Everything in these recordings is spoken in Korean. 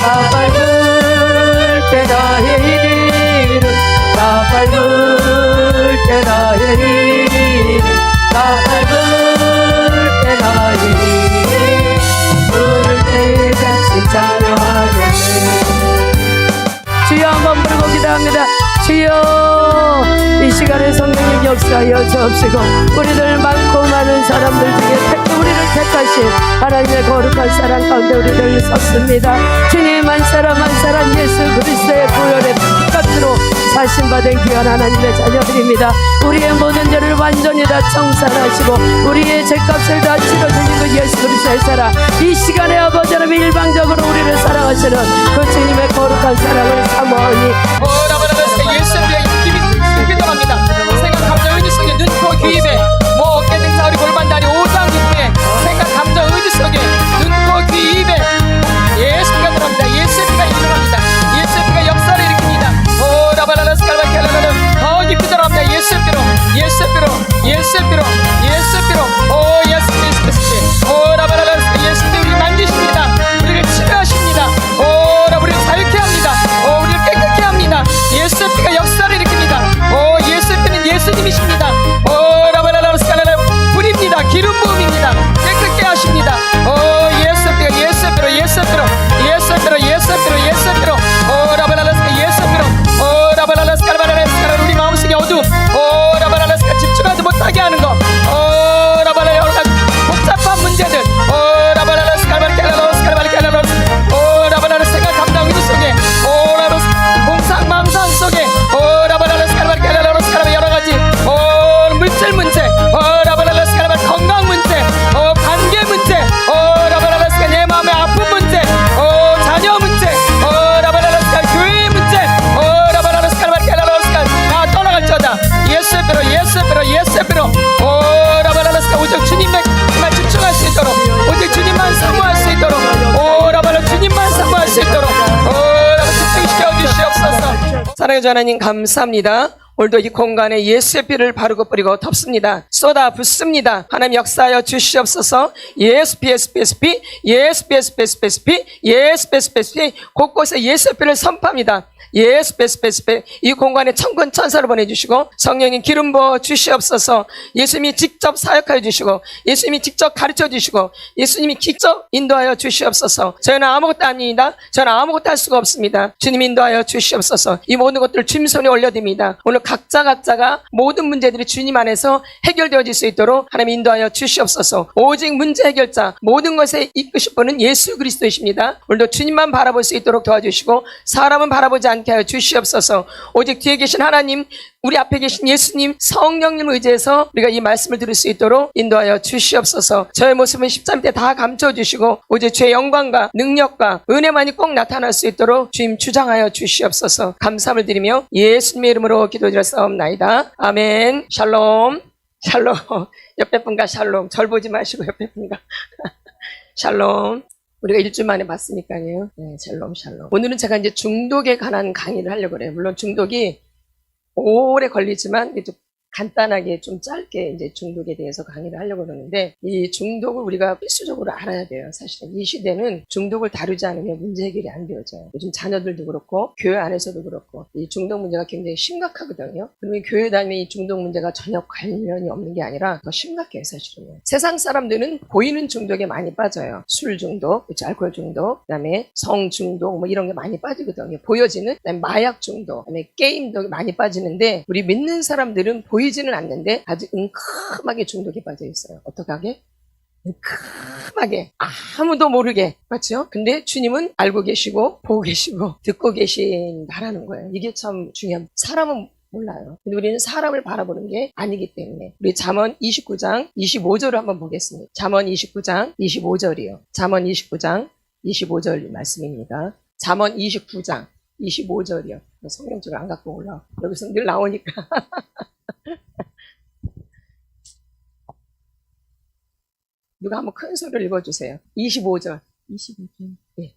가밟을 때 나의 이름 가밟을 때 나의 이름 가밟을 때 나의 이름 부를 때 다시 찬양하겠네. 주여 한번 부르고 기도합니다. 주여 이 시간에 성령님 역사하여 주옵시고 우리들 많고 많은 사람들 중에 우리를 택하신 하나님의 거룩한 사랑 가운데 우리를 섰습니다. 주님 한 사람 예수 그리스도의 보혈의 피값으로 사신받은 귀한 하나님의 자녀들입니다. 우리의 모든 죄를 완전히 다 청산하시고 우리의 죄값을 다 치러주신 그 예수 그리스도의 사랑, 이 시간에 아버지 하나님 일방적으로 우리를 사랑하시는 그 주님의 거룩한 사랑을 사모하니 예수님의 힘이 기도합니다. 생각, 감정, 의지 속에 눈, 코, 귀, 입에 뭐 어깨, 등사, 허리, 골반, 다리, 오장, 육부에 생각, 감정, 의지 속에 눈, 코, 귀, 입에 예수가 들어갑니다. 예수의 피가 일어납니다. 예수의 피가 역사를 일으킵니다. 오라바라라스칼바켈라라라 더 깊이 들어갑니다. 예수의 피로, 예수의 피로, 예수의 피로, 예수의 피로. 오 예수 그리스도 오라바라라스칼 예수님이 우리를 만지십니다. 우리를 치료하십니다. 오라 우리를 자유케 합니다. 오 우리를 깨끗게 합니다. 예수의 피가 역사를 일으킵니다. 오 예수의 피는 예수님이십니다. 오 라바라라스칼라라 불입니다. 기름 부음입니다. 깨끗게 하십니다. 오 예수의 피가 예수의 피로 예수의 피로 예수의 피로 예수의 피로 예수의 피로 오 라바라라스칼 예수의 피로 오 라바라라스칼바라라스칼 우리 마음속에 어두움 오 라바라라스칼 집중하지 못하게 하는 거 오 라바라 여러 가지 복잡한 문제들 오 라바라라스칼바라스칼바라스칼바라스칼 오 라바라라 생각 감정 의지 속에 오 라바라 공상 망상 속에 오 라바라라스칼바라스칼바라스칼 여러 가지 오 물질 문제 오 라바라라스칼바 건강 문제 오 관계 문제 오 라바라라스칼 내 마음의 아픈 문제 오 자녀 문제 오 라바라라스칼 교회의 문제 오 라바라라스칼바라스칼 다 떠나갈지어다. 예수의 피로 예수의 피로 예수의 피로 오 라바라라스칼 오직 주님만 집중할 수 있도록 오직 주님만 사모할 수 있도록 오 라바라 주님만 사모할 수 있도록 오 라바 집중시켜 주시옵소서. 사랑해주는 하나님 감사합니다. 오늘도 이 공간에 예수의 피를 바르고 뿌리고 덮습니다. 쏟아 붓습니다. 하나님 역사하여 주시옵소서. 예수 피 예수 피 예수 피 예수 피 예수 피 예수 피 예수 피 예수 피 예수 피 예수 피 곳곳에 예수의 피를 선포합니다. 예수 예수 예수 이 공간에 천군 천사를 보내주시고 성령님 기름 부어 주시옵소서. 예수님이 직접 사역하여 주시고 예수님이 직접 가르쳐 주시고 예수님이 직접 인도하여 주시옵소서. 저희는 아무것도 아닙니다. 저는 아무것도 할 수가 없습니다. 주님 인도하여 주시옵소서. 이 모든 것들을 주님 손에 올려드립니다. 오늘 각자가 모든 문제들이 주님 안에서 해결되어질 수 있도록 하나님 인도하여 주시옵소서. 오직 문제 해결자 모든 것에 이끄실 분은 예수 그리스도이십니다. 오늘도 주님만 바라볼 수 있도록 도와주시고 사람은 바라보지 않게 하여 주시옵소서. 오직 뒤에 계신 하나님, 우리 앞에 계신 예수님, 성령님을 의지해서 우리가 이 말씀을 들을 수 있도록 인도하여 주시옵소서. 저의 모습은 십자가 밑에 다 감춰주시고 오직 주의 영광과 능력과 은혜만이 꼭 나타날 수 있도록 주님 주장하여 주시옵소서. 감사함을 드리며 예수님의 이름으로 기도드렸사옵나이다. 아멘. 샬롬. 샬롬. 옆에 분과 샬롬. 절 보지 마시고 옆에 분과 샬롬. 우리가 일주일 만에 봤으니까요. 네, 샬롬 샬롬. 오늘은 제가 이제 중독에 관한 강의를 하려고 그래요. 물론 중독이 오래 걸리지만 좀 간단하게 좀 짧게 이제 중독에 대해서 강의를 하려고 그러는데, 이 중독을 우리가 필수적으로 알아야 돼요. 사실은 이 시대는 중독을 다루지 않으면 문제 해결이 안 되어져요. 요즘 자녀들도 그렇고 교회 안에서도 그렇고 이 중독 문제가 굉장히 심각하거든요. 그러면 교회 다니면 이 중독 문제가 전혀 관련이 없는 게 아니라 더 심각해요. 사실은 세상 사람들은 보이는 중독에 많이 빠져요. 술 중독, 알코올 중독, 그다음에 성 중독 뭐 이런 게 많이 빠지거든요. 보여지는, 그다음에 마약 중독, 그다음에 게임도 많이 빠지는데, 우리 믿는 사람들은 보이지는 않는데 아주 은큼하게 중독에 빠져 있어요. 어떡하게? 은큼하게, 아무도 모르게. 맞죠? 근데 주님은 알고 계시고 보고 계시고 듣고 계신다라는 거예요. 이게 참 중요한. 사람은 몰라요. 근데 우리는 사람을 바라보는 게 아니기 때문에. 우리 잠언 29장 25절을 한번 보겠습니다. 잠언 29장 25절이요. 잠언 29장 25절 말씀입니다. 잠언 29장 25절이요. 성경책을 안 갖고 올라와. 여기서 늘 나오니까. 누가 한번 큰 소리를 읽어주세요. 25절. 25절. 예.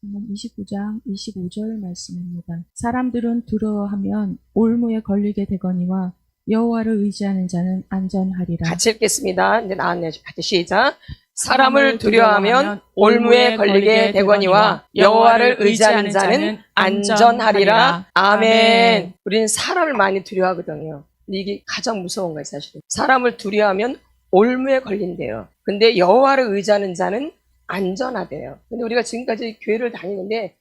잠언 29장 25절 말씀입니다. 사람들은 두려워하면 올무에 걸리게 되거니와 여호와를 의지하는 자는 안전하리라. 같이 읽겠습니다. 이제 나왔네요. 같이 시작. 사람을 두려워하면 올무에 걸리게 되거니와 여호와를 의지하는 자는 안전하리라. 아멘. 우리는 사람을 많이 두려워하거든요. 근데 이게 가장 무서운 거예요, 사실은. 사람을 두려워하면 올무에 걸린대요. 근데 여호와를 의지하는 자는 안전하대요. 근데 우리가 지금까지 교회를 다니는데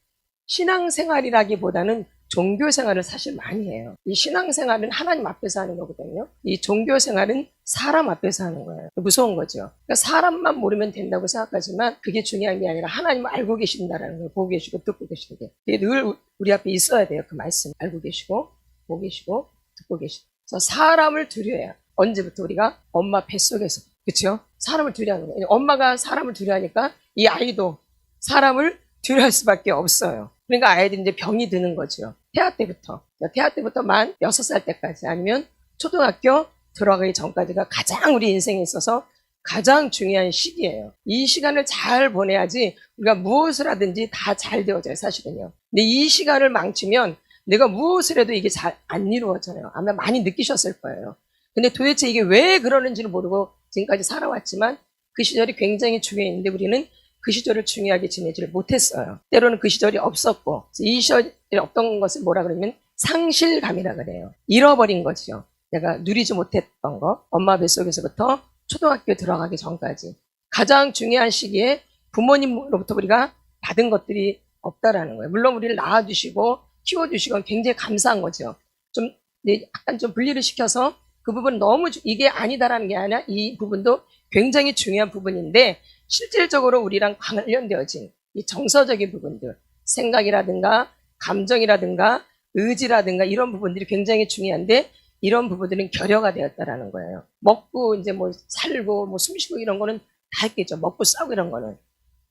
신앙생활이라기보다는 종교생활을 사실 많이 해요. 이 신앙생활은 하나님 앞에서 하는 거거든요. 이 종교생활은 사람 앞에서 하는 거예요. 무서운 거죠. 그러니까 사람만 모르면 된다고 생각하지만 그게 중요한 게 아니라 하나님을 알고 계신다라는 걸 보고 계시고 듣고 계시는 게 그게 늘 우리 앞에 있어야 돼요. 그 말씀 알고 계시고 보고 계시고 듣고 계시고. 그래서 사람을 두려워해요. 언제부터 우리가 엄마 뱃속에서 그렇죠? 사람을 두려워하는 거예요. 엄마가 사람을 두려워하니까 이 아이도 사람을 두려워할 수밖에 없어요. 그러니까 아이들이 이제 병이 드는 거죠. 태아 때부터 만 6살 때까지 아니면 초등학교 들어가기 전까지가 가장 우리 인생에 있어서 가장 중요한 시기예요. 이 시간을 잘 보내야지 우리가 무엇을 하든지 다 잘 되어져요, 사실은요. 근데 이 시간을 망치면 내가 무엇을 해도 이게 잘 안 이루어져요. 아마 많이 느끼셨을 거예요. 근데 도대체 이게 왜 그러는지를 모르고 지금까지 살아왔지만 그 시절이 굉장히 중요했는데 우리는 그 시절을 중요하게 지내지를 못했어요. 때로는 그 시절이 없었고 이 시절이 없던 것을 뭐라 그러면 상실감이라 그래요. 잃어버린 거죠. 내가 누리지 못했던 거. 엄마 뱃속에서부터 초등학교 들어가기 전까지 가장 중요한 시기에 부모님으로부터 우리가 받은 것들이 없다라는 거예요. 물론 우리를 낳아주시고 키워주시고 굉장히 감사한 거죠. 좀 약간 좀 분리를 시켜서 그 부분은 너무 이게 아니다라는 게 아니라 이 부분도 굉장히 중요한 부분인데 실질적으로 우리랑 관련되어진 이 정서적인 부분들, 생각이라든가 감정이라든가 의지라든가 이런 부분들이 굉장히 중요한데 이런 부분들은 결여가 되었다라는 거예요. 먹고 이제 뭐 살고 뭐 숨쉬고 이런 거는 다 했겠죠. 먹고 싸고 이런 거는.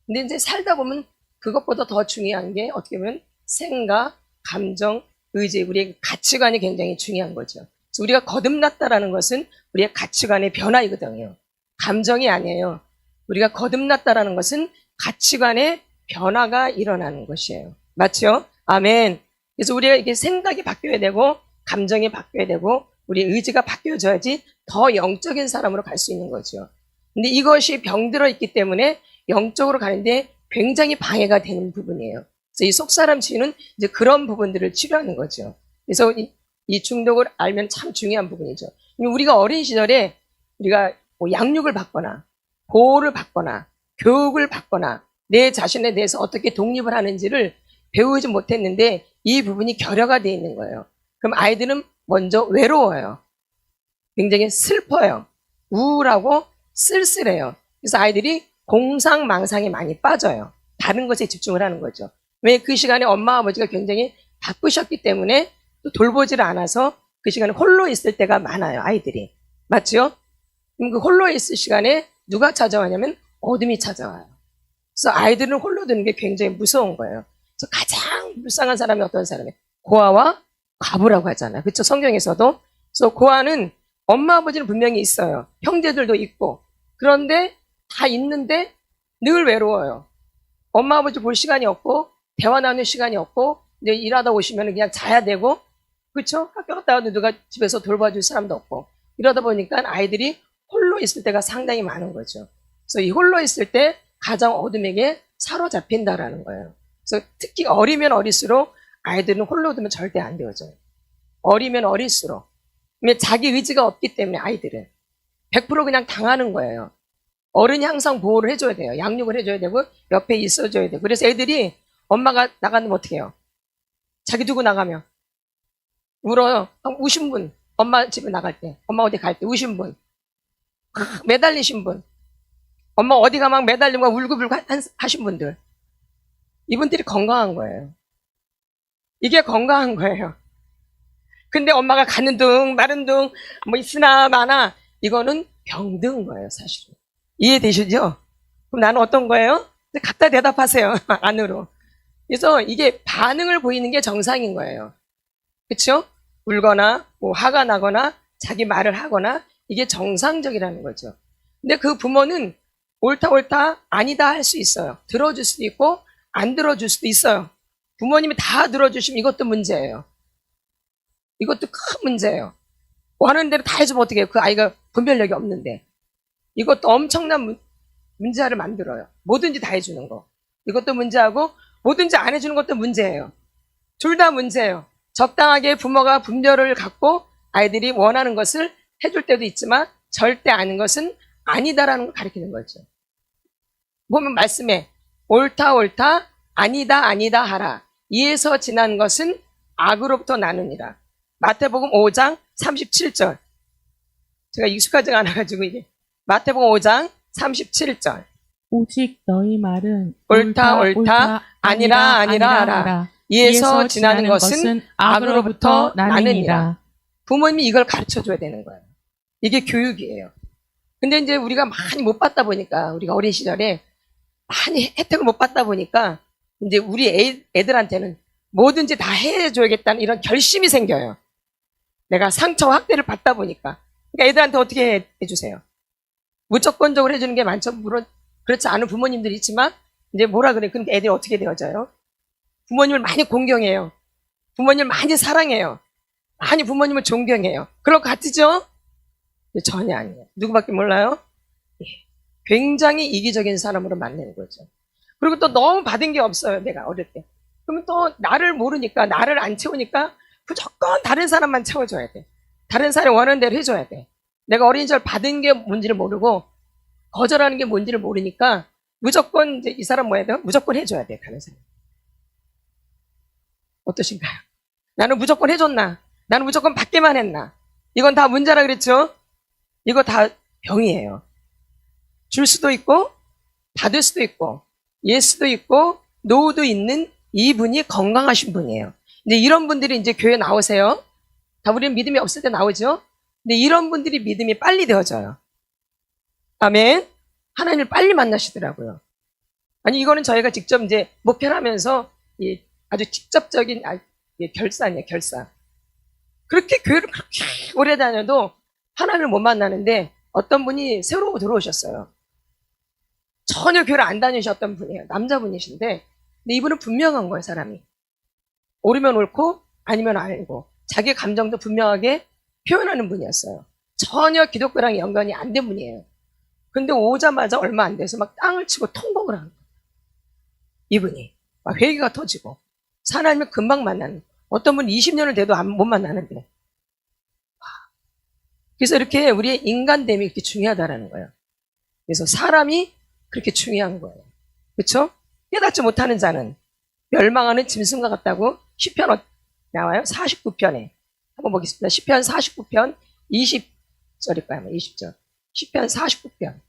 근데 이제 살다 보면 그것보다 더 중요한 게 어떻게 보면 생각, 감정, 의지, 우리의 가치관이 굉장히 중요한 거죠. 그래서 우리가 거듭났다라는 것은 우리의 가치관의 변화이거든요. 감정이 아니에요. 우리가 거듭났다라는 것은 가치관의 변화가 일어나는 것이에요. 맞죠? 아멘. 그래서 우리가 이게 생각이 바뀌어야 되고 감정이 바뀌어야 되고 우리 의지가 바뀌어져야지 더 영적인 사람으로 갈 수 있는 거죠. 근데 이것이 병들어 있기 때문에 영적으로 가는데 굉장히 방해가 되는 부분이에요. 그래서 이 속사람 치유는 이제 그런 부분들을 치료하는 거죠. 그래서 이 중독을 알면 참 중요한 부분이죠. 우리가 어린 시절에 우리가 뭐 양육을 받거나 보호를 받거나 교육을 받거나 내 자신에 대해서 어떻게 독립을 하는지를 배우지 못했는데 이 부분이 결여가 되어 있는 거예요. 그럼 아이들은 먼저 외로워요. 굉장히 슬퍼요. 우울하고 쓸쓸해요. 그래서 아이들이 공상망상에 많이 빠져요. 다른 것에 집중을 하는 거죠. 왜 그 시간에 엄마 아버지가 굉장히 바쁘셨기 때문에 또 돌보지를 않아서 그 시간에 홀로 있을 때가 많아요. 아이들이. 맞죠? 그럼 그 홀로 있을 시간에 누가 찾아와냐면 어둠이 찾아와요. 그래서 아이들은 홀로 드는 게 굉장히 무서운 거예요. 그래서 가장 불쌍한 사람이 어떤 사람이에요? 고아와 과부라고 하잖아요. 그렇죠? 성경에서도. 그래서 고아는 엄마 아버지는 분명히 있어요. 형제들도 있고. 그런데 다 있는데 늘 외로워요. 엄마 아버지 볼 시간이 없고 대화 나눌 시간이 없고 이제 일하다 오시면 그냥 자야 되고 그렇죠? 학교 갔다 와도 누가 집에서 돌봐줄 사람도 없고 이러다 보니까 아이들이 홀로 있을 때가 상당히 많은 거죠. 그래서 이 홀로 있을 때 가장 어둠에게 사로잡힌다라는 거예요. 그래서 특히 어리면 어릴수록 아이들은 홀로 두면 절대 안 되어져요. 어리면 어릴수록. 왜냐면 자기 의지가 없기 때문에 아이들은 100% 그냥 당하는 거예요. 어른이 항상 보호를 해줘야 돼요. 양육을 해줘야 되고 옆에 있어줘야 되고. 그래서 애들이 엄마가 나가면 어떻게 해요? 자기 두고 나가면 울어요. 우신 분. 엄마 집에 나갈 때. 엄마 어디 갈 때 우신 분. 매달리신 분. 엄마 어디가 막 매달리고 울고불고 하신 분들. 이분들이 건강한 거예요. 이게 건강한 거예요. 근데 엄마가 가는 둥 마른 둥 뭐 있으나 마나 이거는 병든 거예요, 사실은. 이해되시죠? 그럼 나는 어떤 거예요? 갖다 대답하세요. 안으로. 그래서 이게 반응을 보이는 게 정상인 거예요. 그렇죠? 울거나 뭐 화가 나거나 자기 말을 하거나 이게 정상적이라는 거죠. 근데 그 부모는 옳다 아니다 할 수 있어요. 들어줄 수도 있고 안 들어줄 수도 있어요. 부모님이 다 들어주시면 이것도 문제예요. 이것도 큰 문제예요. 원하는 대로 다 해주면 어떻게 해요? 그 아이가 분별력이 없는데. 이것도 엄청난 문제아를 만들어요. 뭐든지 다 해주는 거. 이것도 문제하고 뭐든지 안 해주는 것도 문제예요. 둘 다 문제예요. 적당하게 부모가 분별을 갖고 아이들이 원하는 것을 해줄 때도 있지만 절대 아닌 것은 아니다라는 걸 가르치는 거죠. 보면 말씀에 옳다 옳다 아니다 아니다 하라. 이에서 지난 것은 악으로부터 나누니라. 마태복음 5장 37절. 제가 익숙하지가 않아가지고 이게 마태복음 5장 37절. 오직 너희 말은 옳다, 옳다, 아니라, 아니라 하라. 이에서 지나는 것은 악으로부터 나느니라. 부모님이 이걸 가르쳐 줘야 되는 거예요. 이게 교육이에요. 근데 이제 우리가 많이 못 받다 보니까, 우리가 어린 시절에 많이 혜택을 못 받다 보니까, 이제 우리 애들한테는 뭐든지 다 해줘야겠다는 이런 결심이 생겨요. 내가 상처와 학대를 받다 보니까. 그러니까 애들한테 어떻게 해주세요? 무조건적으로 해주는 게 많죠. 물론 그렇지 않은 부모님들이 있지만 이제 뭐라 그래. 그러니까 애들이 어떻게 되어져요? 부모님을 많이 공경해요. 부모님을 많이 사랑해요. 많이 부모님을 존경해요. 그럴 것 같으죠? 전혀 아니에요. 누구밖에 몰라요? 굉장히 이기적인 사람으로 만드는 거죠. 그리고 또 너무 받은 게 없어요. 내가 어릴 때. 그러면 또 나를 모르니까, 나를 안 채우니까 무조건 다른 사람만 채워줘야 돼. 다른 사람이 원하는 대로 해줘야 돼. 내가 어린 시절 받은 게 뭔지를 모르고 거절하는 게 뭔지를 모르니까 무조건 이제 이 사람 뭐 해야 돼요? 무조건 해줘야 돼. 다른 사람. 어떠신가요? 나는 무조건 해줬나? 나는 무조건 받기만 했나? 이건 다 문제라 그랬죠? 이거 다 병이에요. 줄 수도 있고 받을 수도 있고 예수도 있고 노도 있는 이분이 건강하신 분이에요. 이제 이런 분들이 이제 교회 나오세요. 다 우리는 믿음이 없을 때 나오죠. 근데 이런 분들이 믿음이 빨리 되어져요. 아멘. 하나님을 빨리 만나시더라고요. 아니 이거는 저희가 직접 이제 목회를 하면서 아주 직접적인 결사네요. 결사. 그렇게 교회를 그렇게 오래 다녀도 하나님을 못 만나는데 어떤 분이 새로 들어오셨어요. 전혀 교회를 안 다니셨던 분이에요. 남자분이신데 근데 이분은 분명한 거예요. 사람이. 옳으면 옳고 아니면 아니고 자기 감정도 분명하게 표현하는 분이었어요. 전혀 기독교랑 연관이 안 된 분이에요. 근데 오자마자 얼마 안 돼서 막 땅을 치고 통곡을 하는 거예요. 이분이. 막 회개가 터지고 하나님을 금방 만나는, 어떤 분 20년을 돼도 못 만나는데. 그래서 이렇게 우리의 인간됨이 이렇게 중요하다라는 거예요. 그래서 사람이 그렇게 중요한 거예요. 그렇죠? 깨닫지 못하는 자는 멸망하는 짐승과 같다고 시편 나와요. 49편에 한번 보겠습니다. 시편 49편 20절일 거예요. 20절. 시편 49편.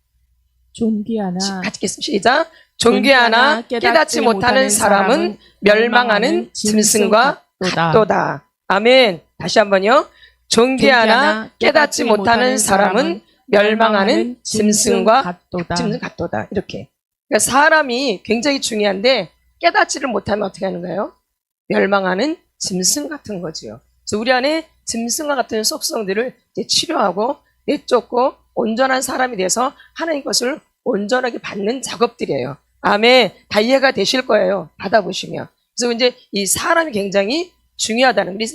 존귀하나 같이 읽겠습니다. 시작. 존귀하나 깨닫지 못하는 사람은 멸망하는 짐승과 같도다. 아멘. 다시 한번요. 존귀하나 깨닫지 못하는 사람은 멸망하는 짐승과 같도다. 이렇게. 그러니까 사람이 굉장히 중요한데 깨닫지를 못하면 어떻게 하는 거예요? 멸망하는 짐승 같은 거지요. 그래서 우리 안에 짐승과 같은 속성들을 이제 치료하고 내쫓고 온전한 사람이 돼서 하나님 것을 온전하게 받는 작업들이에요. 아멘. 다 이해가 되실 거예요. 받아보시면. 그래서 이제 이 사람이 굉장히 중요하다는. 그래서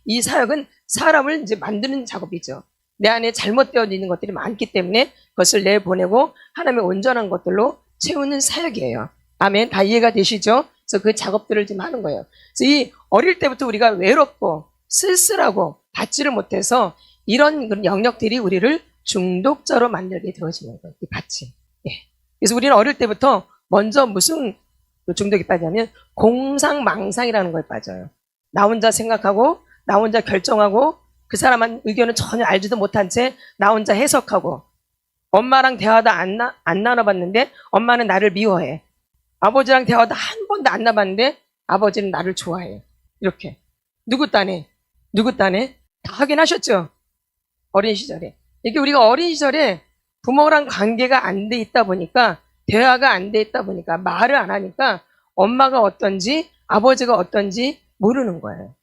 이 사역은 사람을 이제 만드는 작업이죠. 내 안에 잘못되어 있는 것들이 많기 때문에 그것을 내보내고 하나님의 온전한 것들로 채우는 사역이에요. 아멘. 다 이해가 되시죠? 그래서 그 작업들을 지금 하는 거예요. 그래서 이 어릴 때부터 우리가 외롭고 쓸쓸하고 받지를 못해서 이런 그런 영역들이 우리를 중독자로 만들게 되어지는 거예요. 이 밭이. 예. 그래서 우리는 어릴 때부터 먼저 무슨 중독이 빠지냐면 공상망상이라는 거에 빠져요. 나 혼자 생각하고 나 혼자 결정하고 그 사람한 의견을 전혀 알지도 못한 채 나 혼자 해석하고 엄마랑 대화도 안 나눠봤는데 엄마는 나를 미워해. 아버지랑 대화도 한 번도 안 나봤는데 아버지는 나를 좋아해. 이렇게. 누구 딴에? 누구 딴에? 다 확인하셨죠? 어린 시절에. 이게 우리가 어린 시절에 부모랑 관계가 안 돼 있다 보니까 대화가 안 돼 있다 보니까 말을 안 하니까 엄마가 어떤지 아버지가 어떤지 모르는 거예요.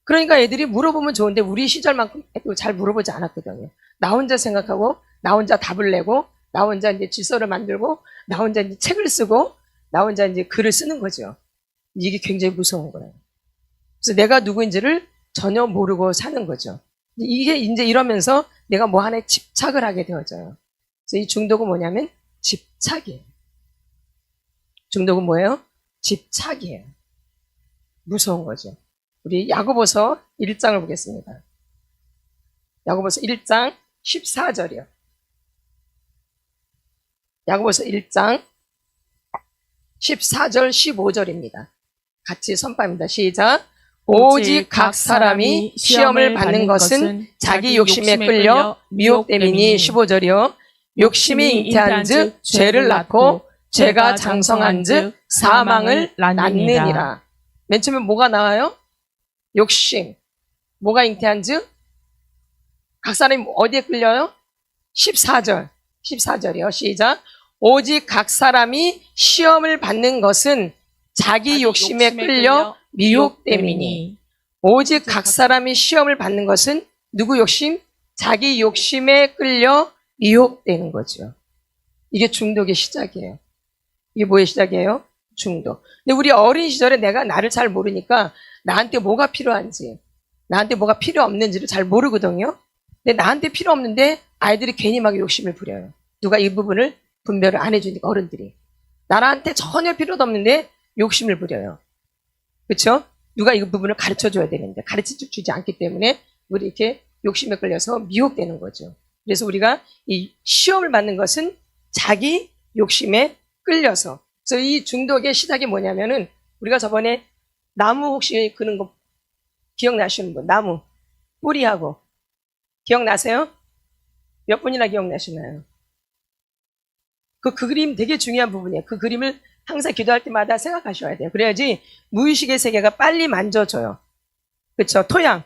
그러니까 애들이 물어보면 좋은데 우리 시절만큼 잘 물어보지 않았거든요. 나 혼자 생각하고 나 혼자 답을 내고 나 혼자 이제 질서를 만들고 나 혼자 이제 책을 쓰고 나 혼자 이제 글을 쓰는 거죠. 이게 굉장히 무서운 거예요. 그래서 내가 누구인지를 전혀 모르고 사는 거죠. 이게 이제 이러면서 내가 뭐 하나에 집착을 하게 되어져요. 그래서 이 중독은 뭐냐면 집착이에요. 중독은 뭐예요? 집착이에요. 무서운 거죠. 우리 야고보서 1장을 보겠습니다. 야고보서 1장 14절이요. 야고보서 1장 14절 15절입니다. 같이 선포합니다. 시작. 오직 각 사람이 시험을 받는 것은 자기 욕심에 끌려 미혹됨이니 15절이요. 욕심이 잉태한 즉 죄를 낳고 죄가 장성한 즉 사망을 낳느니라. 맨 처음에 뭐가 나와요? 욕심. 뭐가 잉태한 즉? 각 사람이 어디에 끌려요? 14절이요. 시작. 오직 각 사람이 시험을 받는 것은 자기 욕심에 끌려 미혹됨이니. 오직 각 사람이 시험을 받는 것은 누구 욕심? 자기 욕심에 끌려 미혹되는 거죠. 이게 중독의 시작이에요. 이게 뭐의 시작이에요? 중독. 근데 우리 어린 시절에 내가 나를 잘 모르니까 나한테 뭐가 필요한지, 나한테 뭐가 필요 없는지를 잘 모르거든요. 근데 나한테 필요 없는데 아이들이 괜히 막 욕심을 부려요. 누가 이 부분을 분별을 안 해주니까 어른들이. 나한테 전혀 필요도 없는데 욕심을 부려요. 그렇죠? 누가 이 부분을 가르쳐줘야 되는데 가르쳐주지 않기 때문에 우리 이렇게 욕심에 끌려서 미혹되는 거죠. 그래서 우리가 이 시험을 받는 것은 자기 욕심에 끌려서. 그래서 이 중독의 시작이 뭐냐면은 우리가 저번에 나무 혹시 그는 거 기억나시는 분? 나무 뿌리하고 기억나세요? 몇 분이나 기억나시나요? 그 그림 되게 중요한 부분이에요. 그 그림을 항상 기도할 때마다 생각하셔야 돼요. 그래야지 무의식의 세계가 빨리 만져져요. 그렇죠? 토양.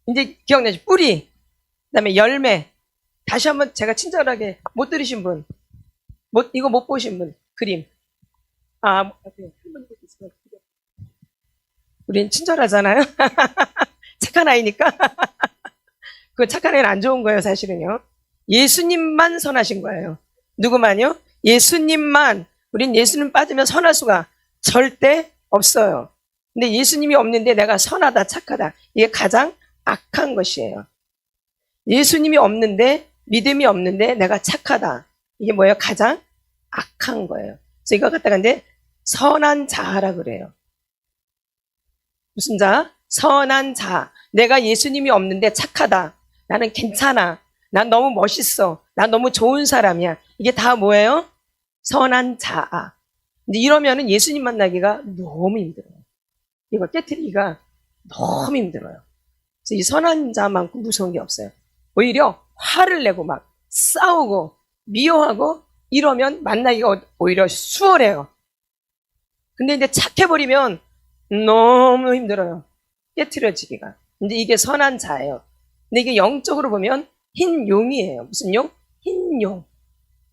이제 기억나죠? 뿌리. 그다음에 열매. 다시 한번 제가 친절하게 못 들으신 분, 이거 못 보신 분 그림. 우린 친절하잖아요. 착한 아이니까. 그 착한 애는 안 좋은 거예요, 사실은요. 예수님만 선하신 거예요. 누구만요? 예수님만. 우린 예수님 빠지면 선할 수가 절대 없어요. 근데 예수님이 없는데 내가 선하다, 착하다. 이게 가장 악한 것이에요. 예수님이 없는데, 믿음이 없는데 내가 착하다. 이게 뭐예요? 가장 악한 거예요. 그래서 이거 갖다가 근데 선한 자아라 그래요. 무슨 자? 선한 자. 내가 예수님이 없는데 착하다. 나는 괜찮아. 난 너무 멋있어. 난 너무 좋은 사람이야. 이게 다 뭐예요? 선한 자아. 근데 이러면은 예수님 만나기가 너무 힘들어요. 이거 깨트리기가 너무 힘들어요. 그래서 이 선한 자만큼 무서운 게 없어요. 오히려 화를 내고 막 싸우고 미워하고 이러면 만나기가 오히려 수월해요. 근데 이제 착해버리면 너무 힘들어요. 깨트려지기가. 근데 이게 선한 자예요. 근데 이게 영적으로 보면 흰 용이에요. 무슨 용? 흰 용.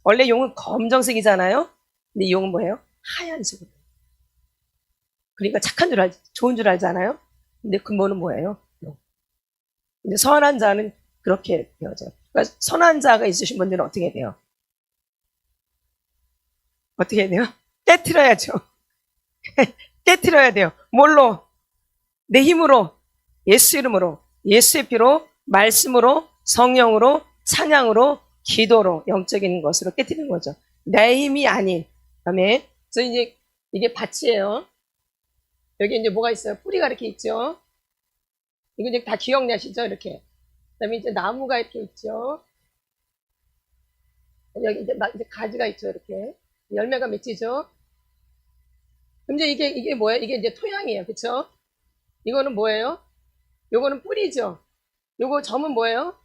원래 용은 검정색이잖아요. 근데 이 용은 뭐예요? 하얀색으로. 그러니까 착한 줄 알지, 좋은 줄 알잖아요. 근데 근본은 뭐예요? 용. 근데 선한 자는 그렇게 되어져요. 그러니까 선한 자가 있으신 분들은 어떻게 돼요? 어떻게 돼요? 깨트려야죠. 깨트려야 돼요. 뭘로? 내 힘으로, 예수 이름으로, 예수의 피로, 말씀으로, 성령으로, 찬양으로, 기도로, 영적인 것으로 깨트리는 거죠. 내 힘이 아닌. 그다음에 그래서 이제 이게 밭이에요. 여기 이제 뭐가 있어요? 뿌리가 이렇게 있죠. 이거 이제 다 기억나시죠? 이렇게. 그다음에 이제 나무가 이렇게 있죠. 여기 이제 가지가 있죠. 이렇게 열매가 맺히죠. 그럼 이제 이게 뭐예요? 이게 이제 토양이에요. 그렇죠? 이거는 뭐예요? 요거는 뿌리죠. 요거 점은 뭐예요?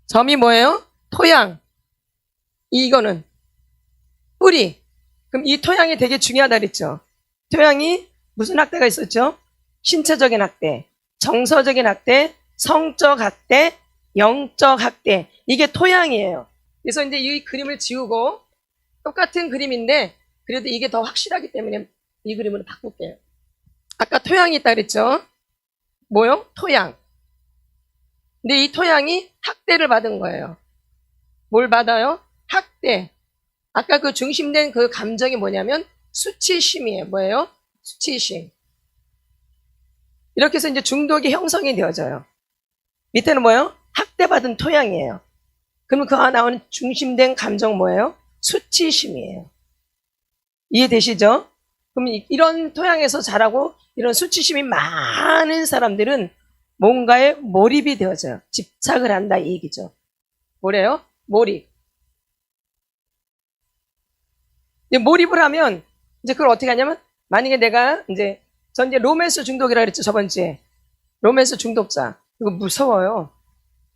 점이 뭐예요? 토양. 이거는 뿌리. 그럼 이 토양이 되게 중요하다 그랬죠. 토양이 무슨 학대가 있었죠? 신체적인 학대, 정서적인 학대, 성적 학대, 영적 학대. 이게 토양이에요. 그래서 이제 이 그림을 지우고 똑같은 그림인데 그래도 이게 더 확실하기 때문에 이 그림으로 바꿀게요. 아까 토양이 있다 그랬죠? 뭐요? 토양. 근데 이 토양이 학대를 받은 거예요. 뭘 받아요? 학대. 아까 그 중심된 그 감정이 뭐냐면 수치심이에요. 뭐예요? 수치심. 이렇게 해서 이제 중독이 형성이 되어져요. 밑에는 뭐예요? 학대받은 토양이에요. 그러면 그 안에 나오는 중심된 감정 뭐예요? 수치심이에요. 이해되시죠? 그럼 이런 토양에서 자라고 이런 수치심이 많은 사람들은 뭔가에 몰입이 되어져요. 집착을 한다 이 얘기죠. 뭐래요? 몰입. 이제 몰입을 하면 이제 그걸 어떻게 하냐면 만약에 내가 전 이제 로맨스 중독이라 그랬죠 저번 주에. 로맨스 중독자. 이거 무서워요.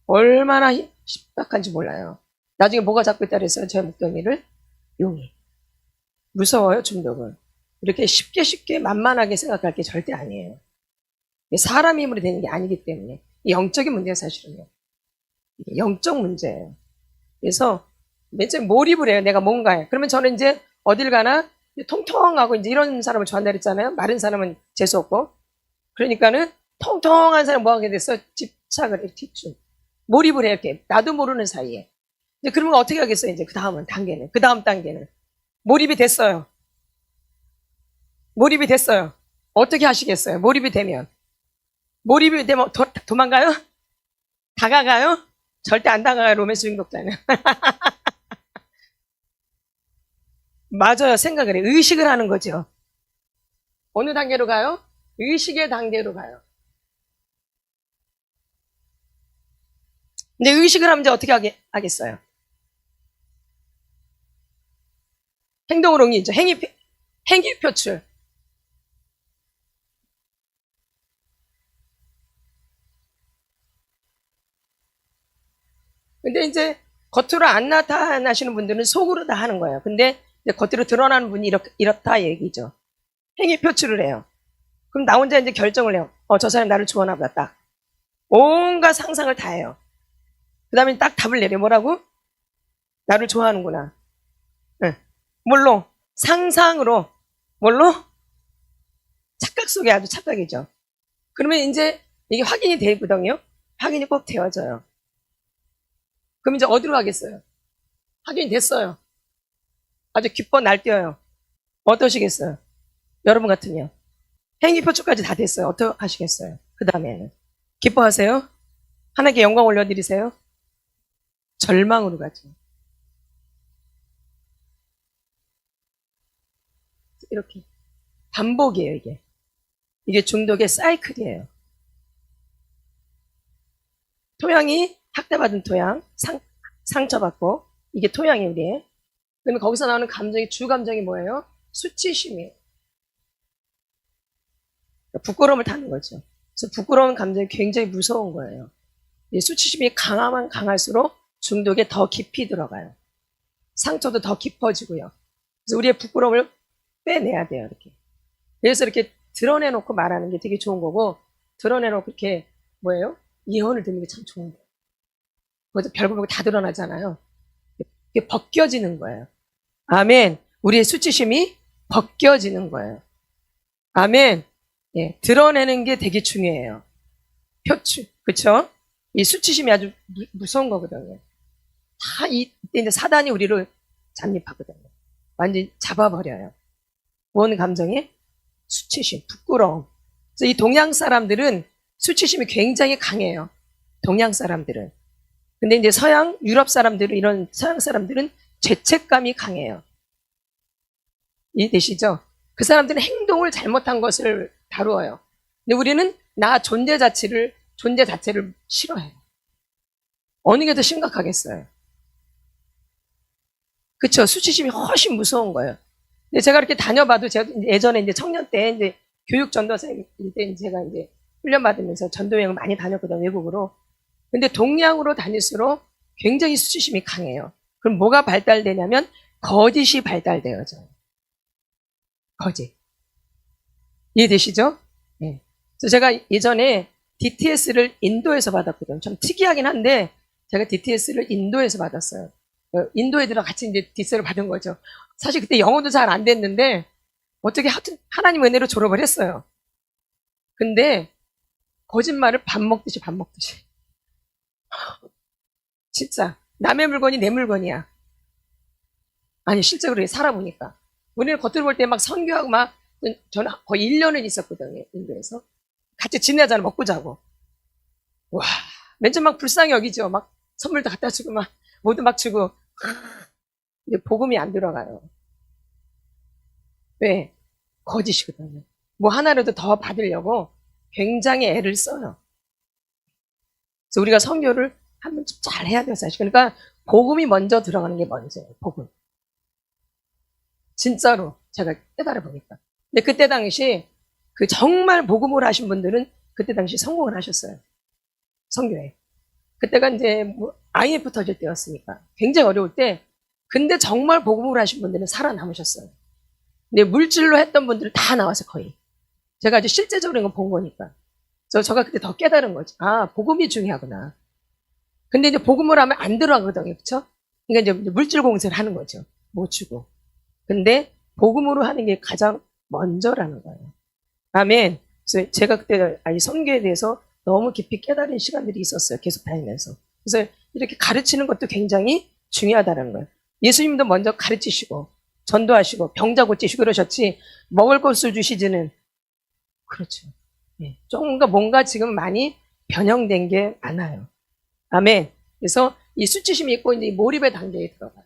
얼마나 심각한지 몰라요. 나중에 뭐가 잡고 있다 그랬어요? 제 목덜미를? 용이. 무서워요 중독은. 이렇게 쉽게 만만하게 생각할 게 절대 아니에요. 사람 힘으로 되는 게 아니기 때문에. 영적인 문제가 사실은요. 이게 영적 문제예요. 그래서 맨 처음에 몰입을 해요. 내가 뭔가에. 그러면 저는 이제 어딜 가나 통통하고 이제 이런 사람을 좋아한다 그랬잖아요. 마른 사람은 재수없고. 그러니까는 통통한 사람 뭐 하게 됐어? 집착을 해, 집중. 몰입을 해, 이렇게. 나도 모르는 사이에. 이제 그러면 어떻게 하겠어요? 이제 그 다음 단계는. 몰입이 됐어요. 몰입이 됐어요. 어떻게 하시겠어요? 몰입이 되면 도망가요? 다가가요? 절대 안 다가가요, 로맨스 중독자는. 맞아요. 생각을 해. 의식을 하는 거죠. 어느 단계로 가요? 의식의 단계로 가요. 근데 의식을 하면 이제 어떻게 하겠어요? 행동으로 옮기죠. 행위 표출. 근데 이제 겉으로 안 나타나시는 분들은 속으로 다 하는 거예요. 근데 이제 겉으로 드러나는 분이 이렇다 얘기죠. 행위 표출을 해요. 그럼 나 혼자 이제 결정을 해요. 저 사람이 나를 좋아하나 보다. 온갖 상상을 다 해요. 그 다음에 딱 답을 내려. 뭐라고? 나를 좋아하는구나. 네. 뭘로? 상상으로. 뭘로? 착각 속에 아주 착각이죠. 그러면 이제 이게 확인이 되거든요. 확인이 꼭 되어져요. 그럼 이제 어디로 가겠어요? 확인이 됐어요. 아주 기뻐 날뛰어요. 어떠시겠어요? 여러분 같으면. 행위 표출까지 다 됐어요. 어떻게 하시겠어요? 그 다음에는. 기뻐하세요? 하나님께 영광 올려드리세요? 절망으로 가죠. 이렇게. 반복이에요, 이게. 이게 중독의 사이클이에요. 토양이 학대받은 토양, 상처받고, 이게 토양이 우리의. 그러면 거기서 나오는 감정이, 주 감정이 뭐예요? 수치심이에요. 부끄러움을 타는 거죠. 그래서 부끄러운 감정이 굉장히 무서운 거예요. 수치심이 강하면 강할수록 중독에 더 깊이 들어가요. 상처도 더 깊어지고요. 그래서 우리의 부끄러움을 빼내야 돼요, 이렇게. 그래서 이렇게 드러내놓고 말하는 게 되게 좋은 거고, 드러내놓고 이렇게, 뭐예요? 예언을 듣는 게 참 좋은 거예요. 거기서 별거 보고 다 드러나잖아요. 이게 벗겨지는 거예요. 아멘. 우리의 수치심이 벗겨지는 거예요. 아멘. 예, 드러내는 게 되게 중요해요. 표출, 그쵸? 이 수치심이 아주 무서운 거거든요. 이제 사단이 우리를 잠입하거든요. 완전히 잡아버려요. 뭔 감정이? 수치심, 부끄러움. 그래서 이 동양 사람들은 수치심이 굉장히 강해요. 동양 사람들은. 근데 이제 유럽 사람들은, 이런 서양 사람들은 죄책감이 강해요. 이해되시죠? 그 사람들은 행동을 잘못한 것을 다루어요. 근데 우리는 나 존재 자체를 싫어해요. 어느 게 더 심각하겠어요? 그쵸? 수치심이 훨씬 무서운 거예요. 근데 제가 이렇게 다녀봐도, 제가 예전에 이제 청년 때, 이제 교육 전도사일 때 제가 이제 훈련받으면서 전도 여행을 많이 다녔거든요, 외국으로. 근데 동양으로 다닐수록 굉장히 수치심이 강해요. 그럼 뭐가 발달되냐면, 거짓이 발달되어져요. 거짓. 이해되시죠? 네. 그래서 제가 예전에 DTS를 인도에서 받았거든요. 좀 특이하긴 한데, 제가 DTS를 인도에서 받았어요. 인도 애들이랑 같이 이제 DTS를 받은 거죠. 사실 그때 영어도 잘 안 됐는데, 어떻게 하여튼 하나님 은혜로 졸업을 했어요. 근데, 거짓말을 밥 먹듯이. 진짜. 남의 물건이 내 물건이야. 아니, 실제로 살아보니까. 우리는 겉으로 볼 때 막 선교하고 저는 거의 1년을 있었거든요, 인도에서. 같이 지내자는 먹고 자고. 와, 맨 처음 막 불쌍히 여기죠. 막 선물도 갖다 주고 모두 막 주고 근데 복음이 안 들어가요. 왜? 거짓이거든요. 뭐 하나라도 더 받으려고 굉장히 애를 써요. 그래서 우리가 선교를 한번 좀 잘 해야 돼요, 사실. 그러니까 복음이 먼저 들어가는 게 먼저예요, 복음. 진짜로 제가 깨달아 보니까. 근데 그때 당시 그 정말 복음을 하신 분들은 그때 당시 성공을 하셨어요. 선교에. 그때가 이제 뭐 IMF 터질 때였으니까 굉장히 어려울 때 근데 정말 복음을 하신 분들은 살아남으셨어요. 근데 물질로 했던 분들은 다 나와서 거의. 제가 아주 실제적으로 이거 본 거니까. 제가 그때 더 깨달은 거지. 아, 복음이 중요하구나. 근데 이제 복음을 하면 안 들어가거든요. 그쵸? 그러니까 이제 물질 공세를 하는 거죠. 못 주고. 근데 복음으로 하는 게 가장 먼저라는 거예요. 아멘. 그래서 제가 그때 이 선교에 대해서 너무 깊이 깨달은 시간들이 있었어요. 계속 다니면서. 그래서 이렇게 가르치는 것도 굉장히 중요하다는 거예요. 예수님도 먼저 가르치시고 전도하시고 병자 고치시고 그러셨지 먹을 것을 주시지는 그렇죠. 예. 조금 더 뭔가 지금 많이 변형된 게 많아요. 아멘. 그래서 이 수치심이 있고 이제 몰입의 단계에 들어가요.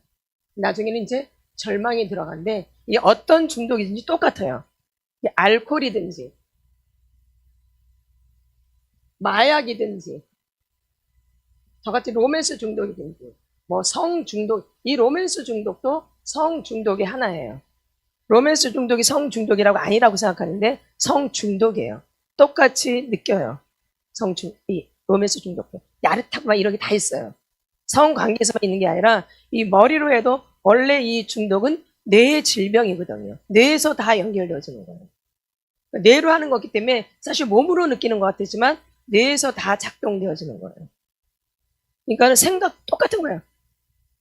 나중에는 이제 절망이 들어가는데 이 어떤 중독이든지 똑같아요. 알코올이든지 마약이든지 저같이 로맨스 중독이든지 뭐 성 중독, 이 로맨스 중독도 성 중독의 하나예요. 로맨스 중독이 성 중독이라고 아니라고 생각하는데 성 중독이에요. 똑같이 느껴요. 이 로맨스 중독도 야릇하고 막 이런 게 다 있어요. 성 관계에서만 있는 게 아니라 이 머리로 해도 원래 이 중독은 뇌의 질병이거든요. 뇌에서 다 연결되어지는 거예요. 뇌로 하는 거기 때문에 사실 몸으로 느끼는 것 같지만 뇌에서 다 작동되어지는 거예요. 그러니까 생각 똑같은 거예요.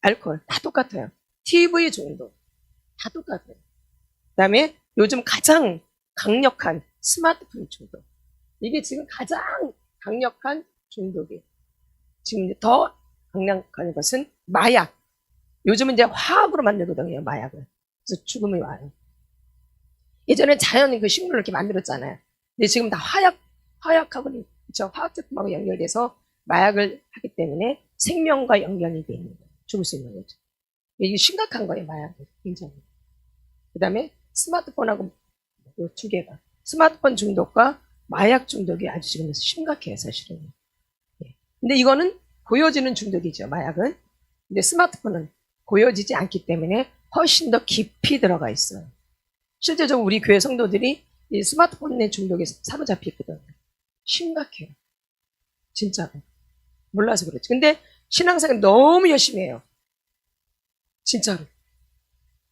알코올 다 똑같아요. TV 중독 다 똑같아요. 그다음에 요즘 가장 강력한 스마트폰 중독. 이게 지금 가장 강력한 중독이에요. 지금 이제 더 강력한 것은 마약. 요즘은 이제 화학으로 만들거든요, 마약을. 그래서 죽음이 와요. 예전에 자연이 그 식물을 이렇게 만들었잖아요. 근데 지금 다 화약하고, 그쵸? 화학 제품하고 연결돼서 마약을 하기 때문에 생명과 연결이 돼 있는 거예요. 죽을 수 있는 거죠. 이게 심각한 거예요, 마약이. 굉장히. 그 다음에 스마트폰하고 이 두 개가. 스마트폰 중독과 마약 중독이 아주 지금 심각해요, 사실은. 예. 근데 이거는 보여지는 중독이죠, 마약은. 근데 스마트폰은 보여지지 않기 때문에 훨씬 더 깊이 들어가 있어요. 실제적으로 우리 교회 성도들이 이 스마트폰의 중독에 사로잡혀 있거든요. 심각해요. 진짜로. 몰라서 그렇지. 근데 신앙생활 너무 열심히 해요. 진짜로.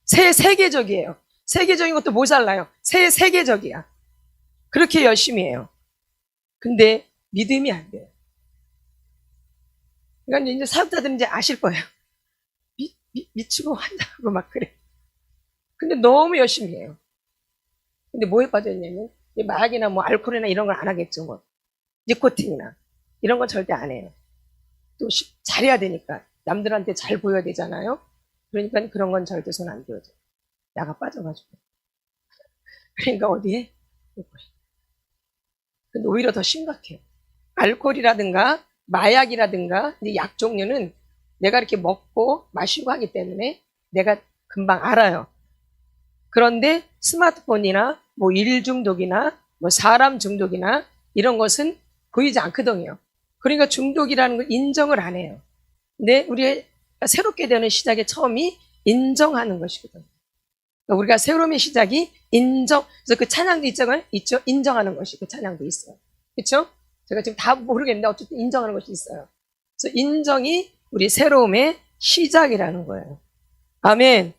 세계적이에요. 세계적인 것도 모자라요. 세계적이야. 그렇게 열심히 해요. 근데 믿음이 안 돼요. 그러니까 이제 사역자들은 이제 아실 거예요. 미치고 환장하고 막 그래. 근데 너무 열심히 해요. 근데 뭐에 빠져있냐면 마약이나 뭐 알코올이나 이런 걸 안 하겠죠. 뭐 니코틴이나 이런 건 절대 안 해요. 또 잘해야 되니까 남들한테 잘 보여야 되잖아요. 그러니까 그런 건 절대 손 안 대어줘. 야가 빠져가지고. 그러니까 어디에? 근데 오히려 더 심각해요. 알코올이라든가 마약이라든가 약 종류는 내가 이렇게 먹고 마시고 하기 때문에 내가 금방 알아요. 그런데 스마트폰이나 뭐 일 중독이나 뭐 사람 중독이나 이런 것은 보이지 않거든요. 그러니까 중독이라는 걸 인정을 안 해요. 근데 우리의 새롭게 되는 시작의 처음이 인정하는 것이거든요. 그러니까 우리가 새로움의 시작이 인정, 그래서 그 찬양도 있죠? 인정하는 것이 그 찬양도 있어요. 그렇죠? 제가 지금 다 모르겠는데 어쨌든 인정하는 것이 있어요. 그래서 인정이 우리 새로움의 시작이라는 거예요. 아멘.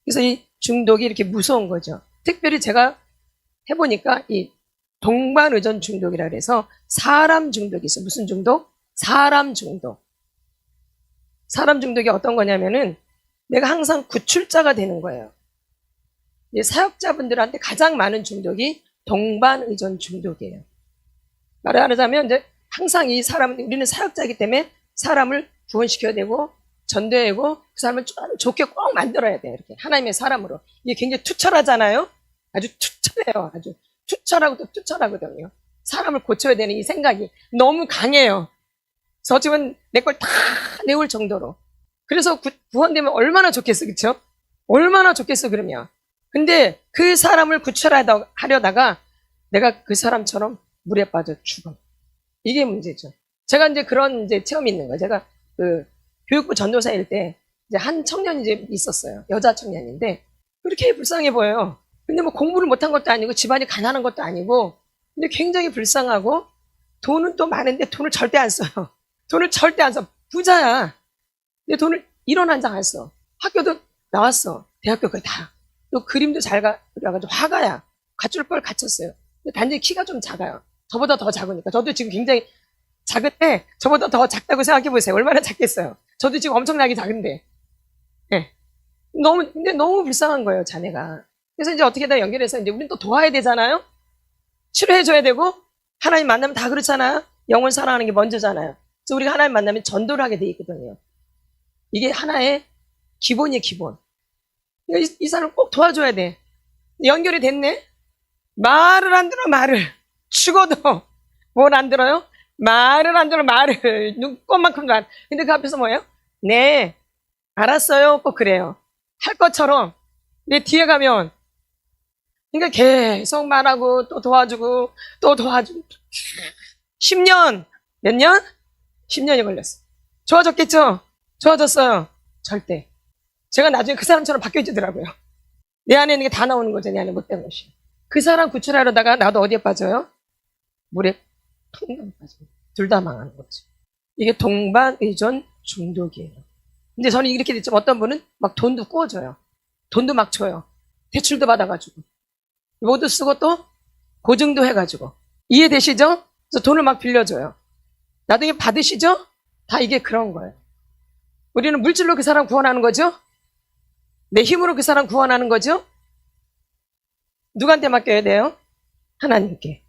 그래서 이 중독이 이렇게 무서운 거죠. 특별히 제가 해보니까 이 동반의존 중독이라 그래서 사람 중독이 있어요. 무슨 중독? 사람 중독. 사람 중독이 어떤 거냐면은 내가 항상 구출자가 되는 거예요. 사역자분들한테 가장 많은 중독이 동반의존 중독이에요. 말하자면 이제 항상 이 사람은 우리는 사역자이기 때문에 사람을 구원시켜야 되고 전도해야 되고 그 사람을 좋게 꼭 만들어야 돼요. 이렇게 하나님의 사람으로. 이게 굉장히 투철하잖아요. 아주 투철해요. 아주 투철하고 또 투철하거든요. 사람을 고쳐야 되는 이 생각이 너무 강해요. 그래서 지금 내 걸 다 내올 정도로. 그래서 구원되면 얼마나 좋겠어, 그쵸? 얼마나 좋겠어, 그러면. 근데 그 사람을 구출하려다가 내가 그 사람처럼 물에 빠져 죽어. 이게 문제죠. 제가 이제 그런 이제 체험이 있는 거예요. 제가 그 교육부 전도사일 때 이제 한 청년이 이제 있었어요. 여자 청년인데 그렇게 불쌍해 보여요. 근데 뭐 공부를 못한 것도 아니고 집안이 가난한 것도 아니고 근데 굉장히 불쌍하고 돈은 또 많은데 돈을 절대 안 써요. 돈을 절대 안 써. 부자야. 근데 돈을 1원 한 장 안 써. 학교도 나왔어. 대학교까지 다. 또 그림도 잘 그려가지고 화가야. 갖출 걸 갖췄어요. 근데 단지 키가 좀 작아요. 저보다 더 작으니까. 저도 지금 굉장히 작은데 저보다 더 작다고 생각해 보세요. 얼마나 작겠어요. 저도 지금 엄청나게 작은데. 네. 근데 너무 불쌍한 거예요, 자네가. 그래서 이제 어떻게든 연결해서 이제 우린 또 도와야 되잖아요? 치료해줘야 되고, 하나님 만나면 다 그렇잖아요? 영혼 사랑하는 게 먼저잖아요. 그래서 우리가 하나님 만나면 전도를 하게 돼 있거든요. 이게 하나의 기본이에요, 기본. 이 사람을 꼭 도와줘야 돼. 연결이 됐네? 말을 안 들어, 말을. 죽어도 뭘 안 들어요? 말을 안 들어, 말을. 눈꽃만큼도 안. 근데 그 앞에서 뭐예요? 네, 알았어요. 꼭 그래요. 할 것처럼. 내 뒤에 가면, 그러니까 계속 말하고, 또 도와주고, 또 도와주고. 10년! 몇 년? 10년이 걸렸어. 좋아졌겠죠? 좋아졌어요. 절대. 제가 나중에 그 사람처럼 바뀌어지더라고요. 내 안에 있는 게 다 나오는 거죠. 내 안에 못된 것이. 그 사람 구출하려다가 나도 어디에 빠져요? 물에 퉁 빠져요. 둘 다 망하는 거죠. 이게 동반의존 중독이에요. 근데 저는 이렇게 됐죠. 어떤 분은 막 돈도 구워줘요. 돈도 막 줘요. 대출도 받아가지고. 모두 쓰고 또 보증도 해가지고. 이해되시죠? 그래서 돈을 막 빌려줘요. 나중에 받으시죠? 다 이게 그런 거예요. 우리는 물질로 그 사람 구원하는 거죠? 내 힘으로 그 사람 구원하는 거죠? 누구한테 맡겨야 돼요? 하나님께.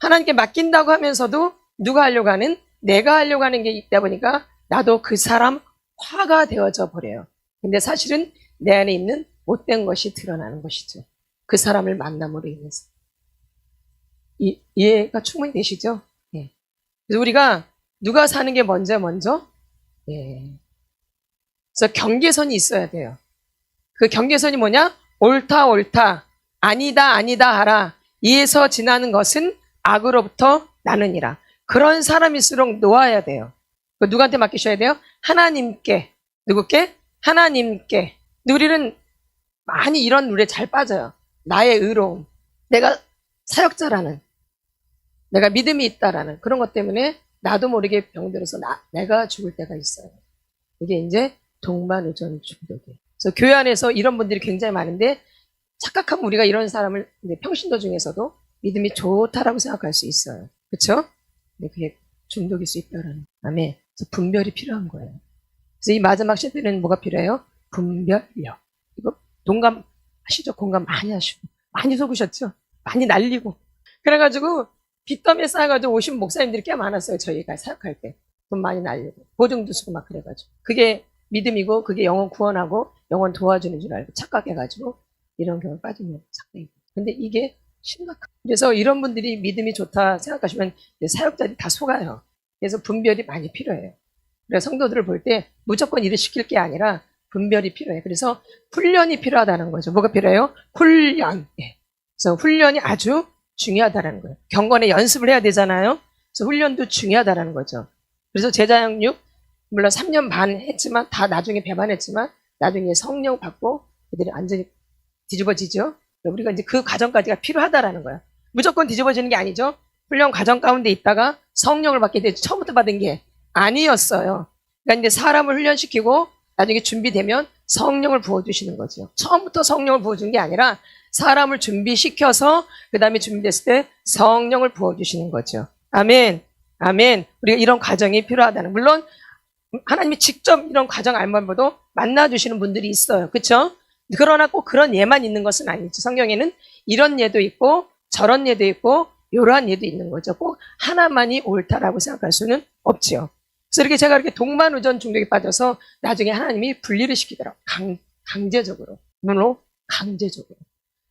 하나님께 맡긴다고 하면서도 누가 하려고 하는? 내가 하려고 하는 게 있다 보니까 나도 그 사람 화가 되어져 버려요. 근데 사실은 내 안에 있는 못된 것이 드러나는 것이죠. 그 사람을 만남으로 인해서. 이해가 충분히 되시죠? 예. 그래서 우리가 누가 사는 게 먼저? 예. 그래서 경계선이 있어야 돼요. 그 경계선이 뭐냐? 옳다, 아니다 하라. 이에서 지나는 것은 악으로부터 나느니라. 그런 사람일수록 놓아야 돼요. 누구한테 맡기셔야 돼요? 하나님께. 누구께? 하나님께. 근데 우리는 많이 이런 룰에 잘 빠져요. 나의 의로움. 내가 사역자라는. 내가 믿음이 있다라는 그런 것 때문에 나도 모르게 병들어서 내가 죽을 때가 있어요. 이게 이제 동반의존 중독이에요. 그래서 교회 안에서 이런 분들이 굉장히 많은데 착각하면 우리가 이런 사람을 평신도 중에서도 믿음이 좋다라고 생각할 수 있어요. 그렇죠? 근데 그게 중독일 수 있다라는. 아멘. 그래서 분별이 필요한 거예요. 그래서 이 마지막 시대는 뭐가 필요해요? 분별력. 이거 동감하시죠? 공감 많이 하시고 많이 속으셨죠? 많이 날리고. 그래가지고 빚더미에 쌓여가지고 오신 목사님들이 꽤 많았어요. 저희가 사역할 때. 돈 많이 날리고 보증도 쓰고 막 그래가지고. 그게 믿음이고 그게 영혼 구원하고 영혼 도와주는 줄 알고 착각해가지고 이런 경우에 빠지는 착각이고. 근데 이게 심각해요. 그래서 이런 분들이 믿음이 좋다 생각하시면 사역자들이 다 속아요. 그래서 분별이 많이 필요해요. 그래서 성도들을 볼 때 무조건 일을 시킬 게 아니라 분별이 필요해요. 그래서 훈련이 필요하다는 거죠. 뭐가 필요해요? 훈련. 예. 그래서 훈련이 아주 중요하다는 거예요. 경건에 연습을 해야 되잖아요. 그래서 훈련도 중요하다는 거죠. 그래서 제자양육 물론 3년 반 했지만 다 나중에 배반했지만 나중에 성령 받고 그들이 완전히 뒤집어지죠. 우리가 이제 그 과정까지가 필요하다라는 거야. 무조건 뒤집어지는 게 아니죠. 훈련 과정 가운데 있다가 성령을 받게 되지 처음부터 받은 게 아니었어요. 그러니까 이제 사람을 훈련시키고 나중에 준비되면 성령을 부어주시는 거죠. 처음부터 성령을 부어준 게 아니라 사람을 준비시켜서 그 다음에 준비됐을 때 성령을 부어주시는 거죠. 아멘. 아멘. 우리가 이런 과정이 필요하다는. 물론 하나님이 직접 이런 과정 알만보도 만나주시는 분들이 있어요. 그렇죠? 그러나 꼭 그런 예만 있는 것은 아니죠. 성경에는 이런 예도 있고 저런 예도 있고 이러한 예도 있는 거죠. 꼭 하나만이 옳다라고 생각할 수는 없지요. 그래서 이렇게 제가 이렇게 동반의존 중독에 빠져서 나중에 하나님이 분리를 시키더라고요. 강제적으로. 물론 강제적으로.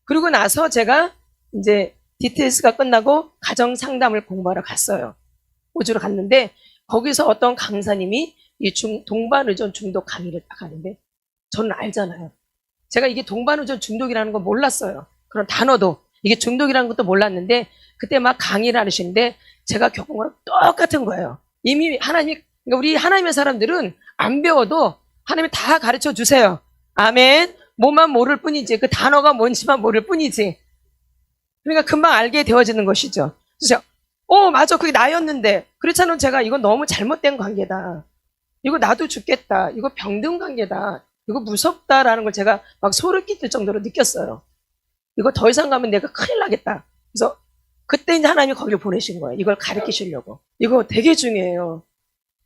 그리고 나서 제가 이제 DTS가 끝나고 가정 상담을 공부하러 갔어요. 호주로 갔는데 거기서 어떤 강사님이 이 동반의존 중독 강의를 딱 하는데 저는 알잖아요. 제가 이게 동반의존 중독이라는 거 몰랐어요. 그런 단어도 이게 중독이라는 것도 몰랐는데 그때 막 강의를 하시는데 제가 겪은 거랑 똑같은 거예요. 이미 하나님이 그러니까 우리 하나님의 사람들은 안 배워도 하나님이 다 가르쳐 주세요. 아멘. 뭐만 모를 뿐이지 그 단어가 뭔지만 모를 뿐이지. 그러니까 금방 알게 되어지는 것이죠. 그래서 맞아 그게 나였는데 그렇지 않으면 제가 이건 너무 잘못된 관계다. 이거 나도 죽겠다. 이거 병든 관계다. 이거 무섭다라는 걸 제가 막 소름 끼칠 정도로 느꼈어요. 이거 더 이상 가면 내가 큰일 나겠다. 그래서 그때 이제 하나님이 거기를 보내신 거예요. 이걸 가르치시려고. 이거 되게 중요해요.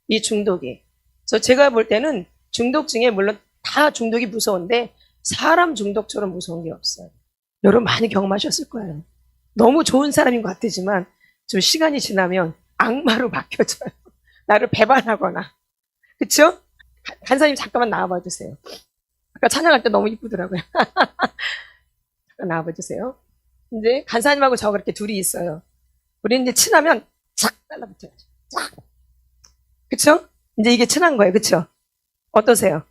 이 중독이. 그래서 제가 볼 때는 중독 중에 물론 다 중독이 무서운데 사람 중독처럼 무서운 게 없어요. 여러분 많이 경험하셨을 거예요. 너무 좋은 사람인 것 같지만 좀 시간이 지나면 악마로 바뀌어져요. 나를 배반하거나. 그쵸? 간사님 잠깐만 나와봐 주세요. 아까 찬양할 때 너무 이쁘더라고요. 잠깐 나와봐 주세요. 이제 간사님하고 저 그렇게 둘이 있어요. 우리 이제 친하면 착 달라붙어야죠. 착. 그쵸? 이제 이게 친한 거예요. 그쵸? 어떠세요?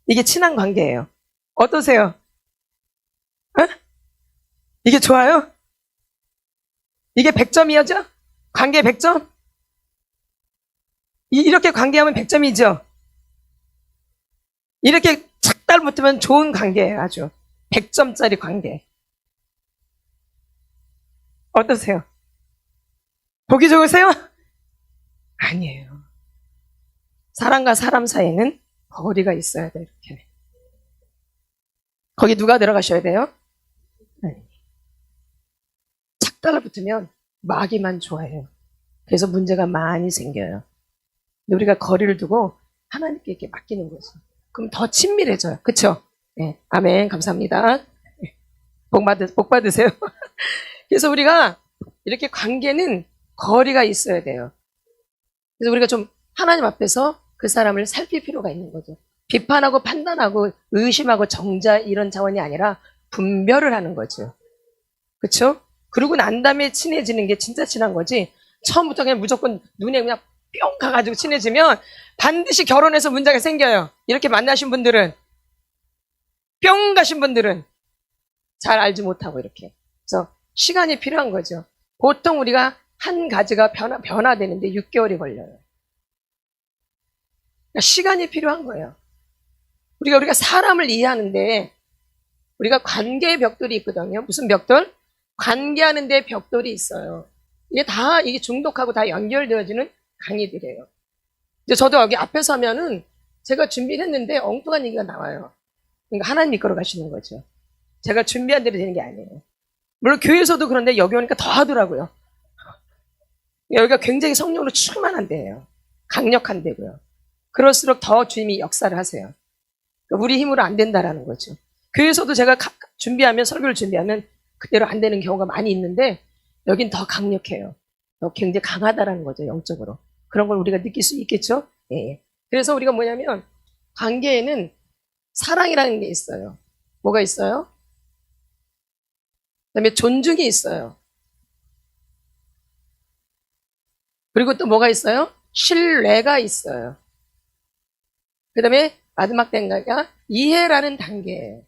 이게 친한 관계예요. 어떠세요? 어? 이게 좋아요? 이게 100점이죠? 관계 100점? 이렇게 관계하면 100점이죠? 이렇게 착 달붙으면 좋은 관계예요. 아주 100점짜리 관계. 어떠세요? 보기 좋으세요? 아니에요. 사람과 사람 사이에는 거리가 있어야 돼요. 이렇게. 거기 누가 들어가셔야 돼요? 착 달라붙으면 마귀만 좋아해요. 그래서 문제가 많이 생겨요. 근데 우리가 거리를 두고 하나님께 이렇게 맡기는 거죠. 그럼 더 친밀해져요. 그쵸? 네. 아멘. 감사합니다. 복 받으세요. 그래서 우리가 이렇게 관계는 거리가 있어야 돼요. 그래서 우리가 좀 하나님 앞에서 그 사람을 살필 필요가 있는 거죠. 비판하고 판단하고 의심하고 정자 이런 차원이 아니라 분별을 하는 거죠. 그렇죠? 그러고 난 다음에 친해지는 게 진짜 친한 거지. 처음부터 그냥 무조건 눈에 그냥 뿅 가가지고 친해지면 반드시 결혼해서 문제가 생겨요. 이렇게 만나신 분들은 뿅 가신 분들은 잘 알지 못하고 이렇게. 그래서 시간이 필요한 거죠. 보통 우리가 한 가지가 변화되는데 6개월이 걸려요. 그러니까 시간이 필요한 거예요. 우리가 사람을 이해하는데 우리가 관계의 벽돌이 있거든요. 무슨 벽돌? 관계하는 데 벽돌이 있어요. 이게 중독하고 다 연결되어지는 강의들이에요. 이제 저도 여기 앞에서 하면은 제가 준비를 했는데 엉뚱한 얘기가 나와요. 그러니까 하나님 이끌어 가시는 거죠. 제가 준비한 대로 되는 게 아니에요. 물론 교회에서도 그런데 여기 오니까 더 하더라고요. 여기가 굉장히 성령으로 충만한 데예요. 강력한 데고요. 그럴수록 더 주님이 역사를 하세요. 그러니까 우리 힘으로 안 된다라는 거죠. 교회에서도 제가 설교를 준비하면 그대로 안 되는 경우가 많이 있는데 여긴 더 강력해요. 더 굉장히 강하다라는 거죠. 영적으로. 그런 걸 우리가 느낄 수 있겠죠? 예. 그래서 우리가 뭐냐면 관계에는 사랑이라는 게 있어요. 뭐가 있어요? 그다음에 존중이 있어요. 그리고 또 뭐가 있어요? 신뢰가 있어요. 그다음에 마지막 단계가 이해라는 단계예요.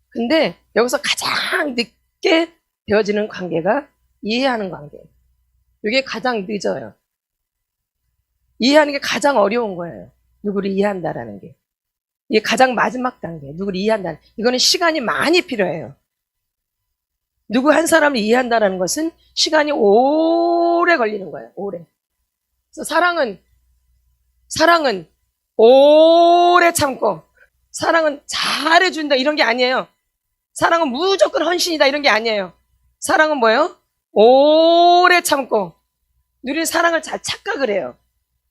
근데 여기서 가장 늦게 되어지는 관계가 이해하는 관계예요. 이게 가장 늦어요. 이해하는 게 가장 어려운 거예요. 누구를 이해한다라는 게. 이게 가장 마지막 단계. 누구를 이해한다는. 이거는 시간이 많이 필요해요. 누구 한 사람을 이해한다는 것은 시간이 오래 걸리는 거예요. 오래. 그래서 사랑은 오래 참고, 사랑은 잘해준다 이런 게 아니에요. 사랑은 무조건 헌신이다 이런 게 아니에요. 사랑은 뭐예요? 오래 참고. 우리는 사랑을 잘 착각을 해요.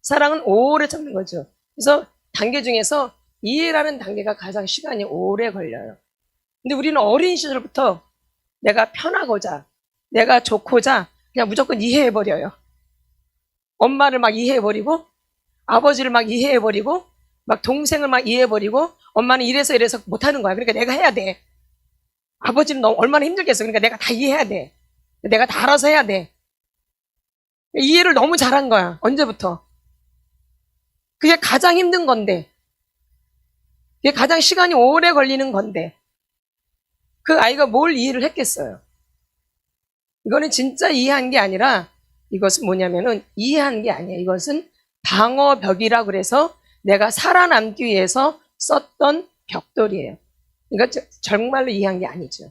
사랑은 오래 참는 거죠. 그래서 단계 중에서 이해라는 단계가 가장 시간이 오래 걸려요. 근데 우리는 어린 시절부터 내가 편하고자, 내가 좋고자 그냥 무조건 이해해버려요. 엄마를 막 이해해버리고, 아버지를 막 이해해버리고, 막 동생을 막 이해해버리고, 엄마는 이래서 못하는 거야. 그러니까 내가 해야 돼. 아버지는 너무 얼마나 힘들겠어. 그러니까 내가 다 이해해야 돼. 내가 다 알아서 해야 돼. 이해를 너무 잘한 거야. 언제부터? 그게 가장 힘든 건데, 그게 가장 시간이 오래 걸리는 건데, 그 아이가 뭘 이해를 했겠어요? 이거는 진짜 이해한 게 아니라, 이것은 뭐냐면은 이해한 게 아니에요. 이것은 방어벽이라 그래서 내가 살아남기 위해서 썼던 벽돌이에요. 그러니까 정말로 이해한 게 아니죠.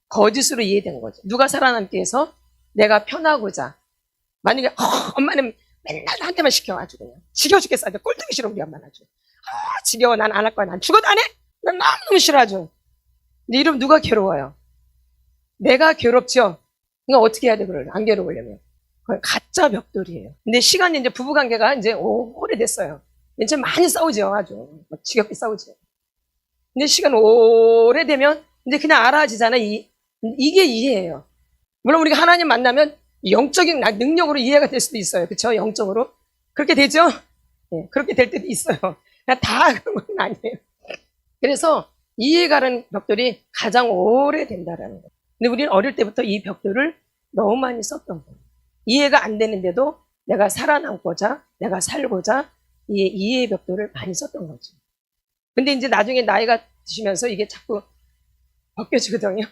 거짓으로 이해된 거죠. 누가 살아남기 위해서? 내가 편하고자. 만약에 엄마는 맨날 나한테만 시켜가지고 그냥 지겨워 죽겠어. 아주 꼴뚜기 싫어 우리 엄마는 아주. 지겨워. 난 안 할 거야. 난 죽어도 안 해. 난 너무너무 싫어하죠. 근데 이러면 누가 괴로워요? 내가 괴롭죠. 그러니까 어떻게 해야 돼? 그걸 안 괴로우려면. 그건 가짜 벽돌이에요. 근데 시간이 이제 부부관계가 이제 오래됐어요. 이제 많이 싸우죠. 아주 막 지겹게 싸우죠. 근데 시간 오래되면 이제 그냥 알아지잖아. 이게 이해예요. 물론 우리가 하나님 만나면 영적인 능력으로 이해가 될 수도 있어요. 그렇죠? 영적으로. 그렇게 되죠? 네, 그렇게 될 때도 있어요. 그냥 다 그런 건 아니에요. 그래서 이해가는 벽돌이 가장 오래된다라는 거예요. 근데 우리는 어릴 때부터 이 벽돌을 너무 많이 썼던 거예요. 이해가 안 되는데도 내가 살아남고자, 내가 살고자 이해의 벽돌을 많이 썼던 거죠. 근데 이제 나중에 나이가 드시면서 이게 자꾸 벗겨지거든요.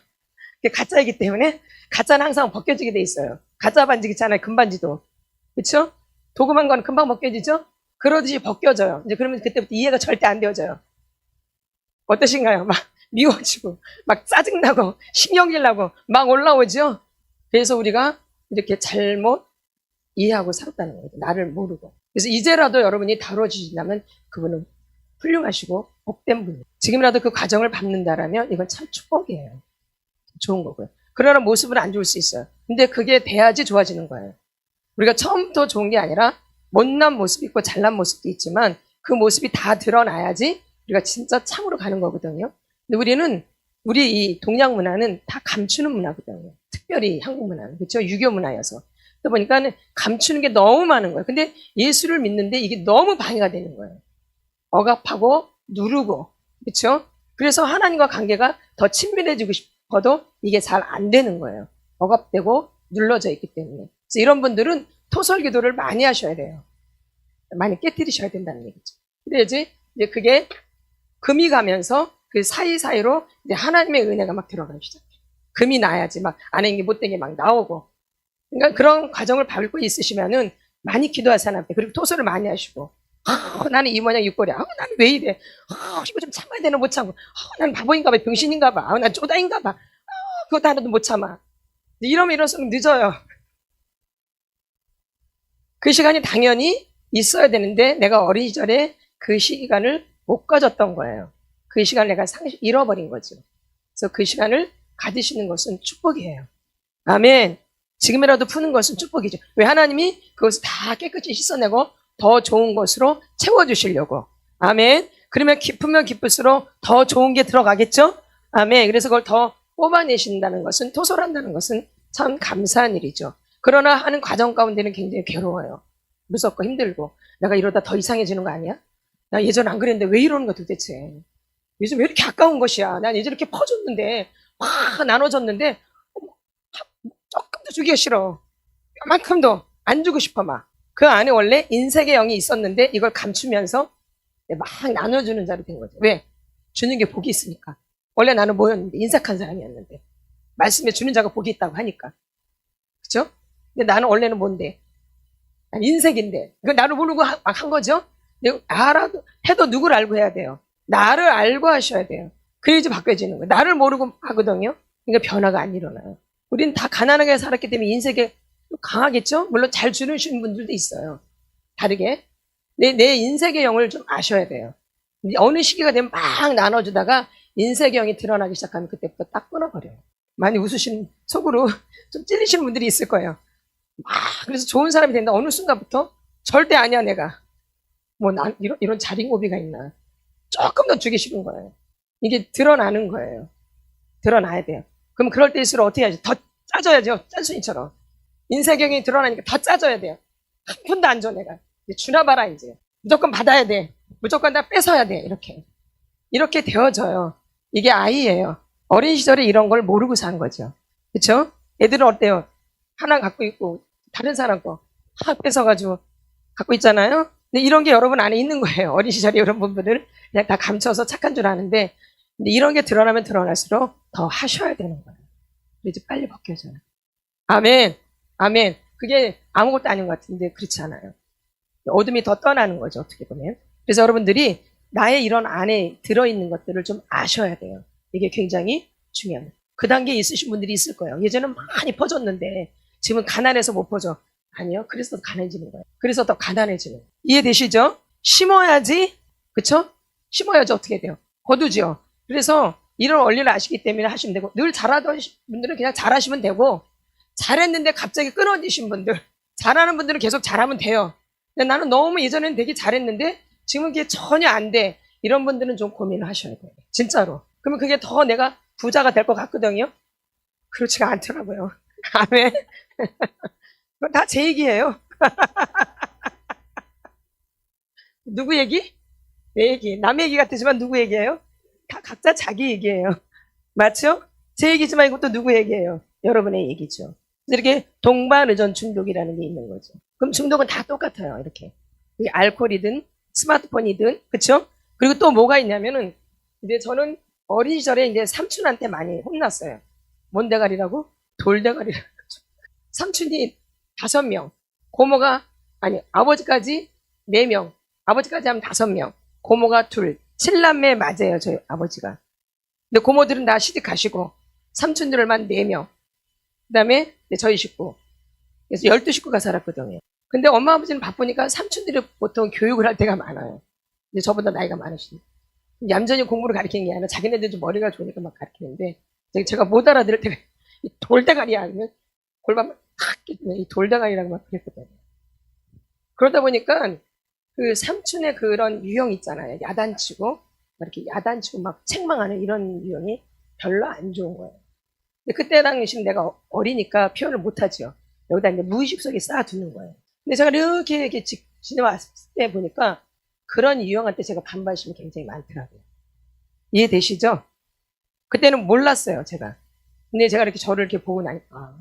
그게 가짜이기 때문에 가짜는 항상 벗겨지게 돼 있어요. 가짜 반지 있잖아요. 금반지도. 그렇죠? 도금한 건 금방 벗겨지죠? 그러듯이 벗겨져요. 이제 그러면 그때부터 이해가 절대 안 되어져요. 어떠신가요? 막 미워지고 막 짜증나고 신경질 나고 막 올라오죠? 그래서 우리가 이렇게 잘못 이해하고 살았다는 거예요. 나를 모르고. 그래서 이제라도 여러분이 다뤄주신다면 그분은 훌륭하시고 복된 분이에요. 지금이라도 그 과정을 밟는다라면 이건 참 축복이에요. 좋은 거고요. 그러나 모습은 안 좋을 수 있어요. 근데 그게 돼야지 좋아지는 거예요. 우리가 처음부터 좋은 게 아니라 못난 모습이 있고 잘난 모습도 있지만 그 모습이 다 드러나야지 우리가 진짜 참으로 가는 거거든요. 근데 우리 이 동양 문화는 다 감추는 문화거든요. 특별히 한국 문화는. 그렇죠? 유교 문화여서. 그러다 보니까 감추는 게 너무 많은 거예요. 근데 예수를 믿는데 이게 너무 방해가 되는 거예요. 억압하고 누르고. 그렇죠? 그래서 하나님과 관계가 더 친밀해지고 싶어도 이게 잘 안 되는 거예요. 억압되고 눌러져 있기 때문에. 그래서 이런 분들은 토설 기도를 많이 하셔야 돼요. 많이 깨뜨리셔야 된다는 얘기죠. 그래야지 이제 그게 금이 가면서 그 사이사이로 이제 하나님의 은혜가 막 들어가기 시작해요. 금이 나야지 막 안에 있는 게 못된 게 막 나오고. 그러니까 그런 과정을 밟고 있으시면은 많이 기도하세요. 하나님께. 그리고 토설을 많이 하시고. 나는 이 모양 이 꼴이야. 나는 왜 이래? 이거 좀 참아야 되나 못 참고. 나는 바보인가 봐. 병신인가 봐. 난 쪼다인가 봐. 그것도 하나도 못 참아. 이러면 이럴수록 늦어요. 그 시간이 당연히 있어야 되는데 내가 어린 시절에 그 시간을 못 가졌던 거예요. 그 시간을 내가 잃어버린 거죠. 그래서 그 시간을 가지시는 것은 축복이에요. 아멘. 지금이라도 푸는 것은 축복이죠. 왜 하나님이 그것을 다 깨끗이 씻어내고 더 좋은 것으로 채워주시려고. 아멘. 그러면 기쁘면 기쁠수록 더 좋은 게 들어가겠죠? 아멘. 그래서 그걸 더 뽑아내신다는 것은, 토설한다는 것은 참 감사한 일이죠. 그러나 하는 과정 가운데는 굉장히 괴로워요. 무섭고 힘들고. 내가 이러다 더 이상해지는 거 아니야? 나 예전 안 그랬는데 왜 이러는 거야 도대체? 요즘 왜 이렇게 아까운 것이야? 난 예전에 이렇게 퍼줬는데, 막 나눠줬는데, 조금 더 주기가 싫어. 요만큼도 안 주고 싶어 막. 그 안에 원래 인색의 영이 있었는데 이걸 감추면서 막 나눠주는 자로 된 거죠. 왜? 주는 게 복이 있으니까. 원래 나는 뭐였는데? 인색한 사람이었는데. 말씀에 주는 자가 복이 있다고 하니까. 그쵸? 근데 나는 원래는 뭔데? 난 인색인데. 이거 나를 모르고 막 한 거죠? 근데 알아도, 해도 누구를 알고 해야 돼요? 나를 알고 하셔야 돼요. 그래야지 바뀌어지는 거예요. 나를 모르고 하거든요? 그러니까 변화가 안 일어나요. 우리는 다 가난하게 살았기 때문에 인색에 강하겠죠? 물론 잘 주시는 분들도 있어요. 다르게. 내 인색의 영을 좀 아셔야 돼요. 어느 시기가 되면 막 나눠주다가 인색의 영이 드러나기 시작하면 그때부터 딱 끊어버려요. 많이 웃으시는, 속으로 좀 찔리시는 분들이 있을 거예요. 그래서 좋은 사람이 된다. 어느 순간부터 절대 아니야, 내가. 뭐, 이런 자린고비가 있나. 조금 더 주기 싫은 거예요. 이게 드러나는 거예요. 드러나야 돼요. 그럼 그럴 때일수록 어떻게 해야지? 더 짜줘야죠. 짠순이처럼. 인색경이 드러나니까 더 짜줘야 돼요. 한 푼도 안 줘, 내가. 이제 주나 봐라, 이제. 무조건 받아야 돼. 무조건 다 뺏어야 돼, 이렇게. 이렇게 되어져요. 이게 아이예요. 어린 시절에 이런 걸 모르고 산 거죠. 그쵸? 애들은 어때요? 하나 갖고 있고, 다른 사람 거 뺏어가지고 갖고 있잖아요. 근데 이런 게 여러분 안에 있는 거예요. 어린 시절에 이런 부분들을 그냥 다 감춰서 착한 줄 아는데, 근데 이런 게 드러나면 드러날수록 더 하셔야 되는 거예요. 이제 빨리 벗겨져요. 아멘. 아멘. 그게 아무것도 아닌 것 같은데 그렇지 않아요. 어둠이 더 떠나는 거죠, 어떻게 보면. 그래서 여러분들이 나의 이런 안에 들어있는 것들을 좀 아셔야 돼요. 이게 굉장히 중요합니다. 그 단계에 있으신 분들이 있을 거예요. 예전엔 많이 퍼졌는데 지금은 가난해서 못 퍼져. 아니요. 그래서 더 가난해지는 거예요. 그래서 더 가난해지는 거예요. 이해되시죠? 심어야지, 그쵸? 심어야지 어떻게 돼요? 거두죠. 그래서 이런 원리를 아시기 때문에 하시면 되고, 늘 잘하던 분들은 그냥 잘하시면 되고, 잘했는데 갑자기 끊어지신 분들, 잘하는 분들은 계속 잘하면 돼요. 근데 나는 너무 예전에는 되게 잘했는데 지금은 그게 전혀 안 돼. 이런 분들은 좀 고민을 하셔야 돼요. 진짜로. 그러면 그게 더 내가 부자가 될 것 같거든요. 그렇지가 않더라고요. 아멘. 그건 다 제 얘기예요. 누구 얘기? 내 얘기. 남의 얘기 같으지만 누구 얘기예요? 다 각자 자기 얘기예요. 맞죠? 제 얘기지만 이것도 누구 얘기예요? 여러분의 얘기죠. 이렇게 동반의존 중독이라는 게 있는 거죠. 그럼 중독은 다 똑같아요. 이렇게. 이게 알코올이든 스마트폰이든, 그쵸? 그리고 또 뭐가 있냐면은, 이제 저는 어린 시절에 이제 삼촌한테 많이 혼났어요. 뭔 대가리라고? 돌대가리라고. 삼촌이 5명, 고모가, 아니, 아버지까지 4명, 아버지까지 하면 5명, 고모가 2, 7남매 맞아요, 저희 아버지가. 근데 고모들은 다 시집 가시고, 삼촌들만 4명, 그 다음에 저희 식구. 그래서 12식구가 살았거든요. 근데 엄마 아버지는 바쁘니까 삼촌들이 보통 교육을 할 때가 많아요. 이제 저보다 나이가 많으시니까. 얌전히 공부를 가르치는 게 아니라 자기네들 좀 머리가 좋으니까 막 가르치는데, 제가 못 알아들을 때가, 이 돌대가리야, 아니면 골반만 탁 끼면 이 돌대가리라고 막 그랬거든요. 그러다 보니까 그 삼촌의 그런 유형 있잖아요. 야단치고, 막 이렇게 야단치고 막 책망하는 이런 유형이 별로 안 좋은 거예요. 근데 그때 당시 내가 어리니까 표현을 못하죠. 여기다 이제 무의식 속에 쌓아두는 거예요. 근데 제가 이렇게 지내왔을 때 보니까 그런 유형한테 제가 반발심이 굉장히 많더라고요. 이해되시죠? 그때는 몰랐어요, 제가. 근데 제가 이렇게 저를 이렇게 보고 나니까,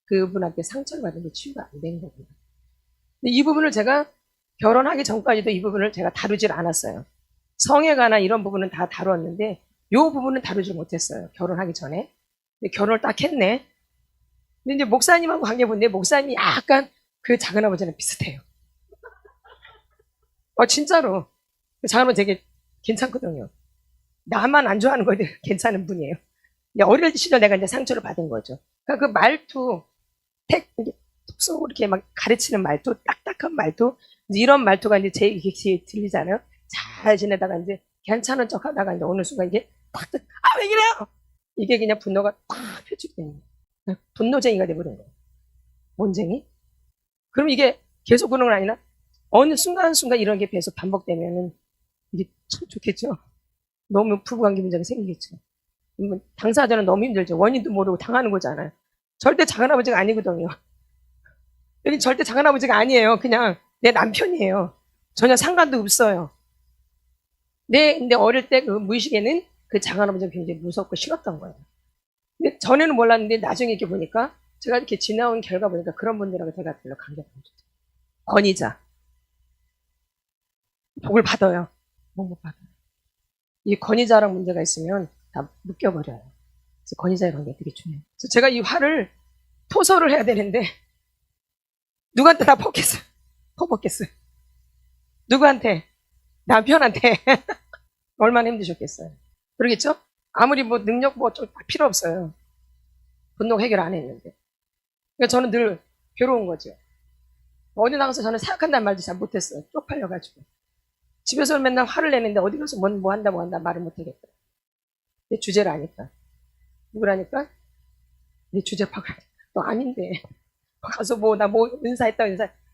그분한테 상처를 받은 게 치유가 안 된 거구나. 근데 이 부분을 제가 결혼하기 전까지도 이 부분을 제가 다루질 않았어요. 성에 관한 이런 부분은 다 다루었는데, 이 부분은 다루지 못했어요. 결혼하기 전에. 근데 결혼을 딱 했네. 근데 이제 목사님하고 관계 보는데, 목사님이 약간 그 작은아버지랑 비슷해요. 진짜로. 작은아버지 되게 괜찮거든요. 나만 안 좋아하는 거에 괜찮은 분이에요. 어릴 시절 내가 이제 상처를 받은 거죠. 그러니까 그 말투, 톡 쏘고 이렇게 막 가르치는 말투, 딱딱한 말투, 이런 말투가 이제 제 귀에 들리잖아요. 잘 지내다가 이제 괜찮은 척 하다가 이제 어느 순간 이게 딱, 왜 이래요? 이게 그냥 분노가 탁 표출되는 거예요. 분노쟁이가 돼버린 거예요. 뭔쟁이? 그럼 이게 계속 그런 건 아니라 어느 순간순간 이런 게 계속 반복되면은 이게 참 좋겠죠. 너무 부부관계 문제가 생기겠죠. 당사자는 너무 힘들죠. 원인도 모르고 당하는 거잖아요. 절대 작은아버지가 아니거든요. 여기 절대 작은아버지가 아니에요. 그냥 내 남편이에요. 전혀 상관도 없어요. 근데 어릴 때 그 무의식에는 그 작은아버지가 굉장히 무섭고 싫었던 거예요. 근데 전에는 몰랐는데 나중에 이렇게 보니까 제가 이렇게 지나온 결과 보니까 그런 분들하고 제가 별로 관계가 안 좋죠. 권위자. 복을 받아요. 못 받아요. 이 권위자랑 문제가 있으면 다 묶여버려요. 그래서 권위자의 관계가 되게 중요해요. 그래서 제가 이 화를 토설을 해야 되는데 누구한테 다 퍼붓겠어요. 누구한테? 남편한테. 얼마나 힘드셨겠어요. 그러겠죠? 아무리 뭐 능력 뭐 좀 필요 없어요. 분노 해결 안 했는데. 그러니까 저는 늘 괴로운 거죠. 어디 나가서 저는 생각한다는 말도 잘 못했어요. 쪽팔려가지고. 집에서 맨날 화를 내는데 어디 가서 뭐 한다 말을 못하겠다. 내 주제를 아니까. 누구라니까? 내 주제 파악하니까. 너 아닌데. 가서 나 은사했다.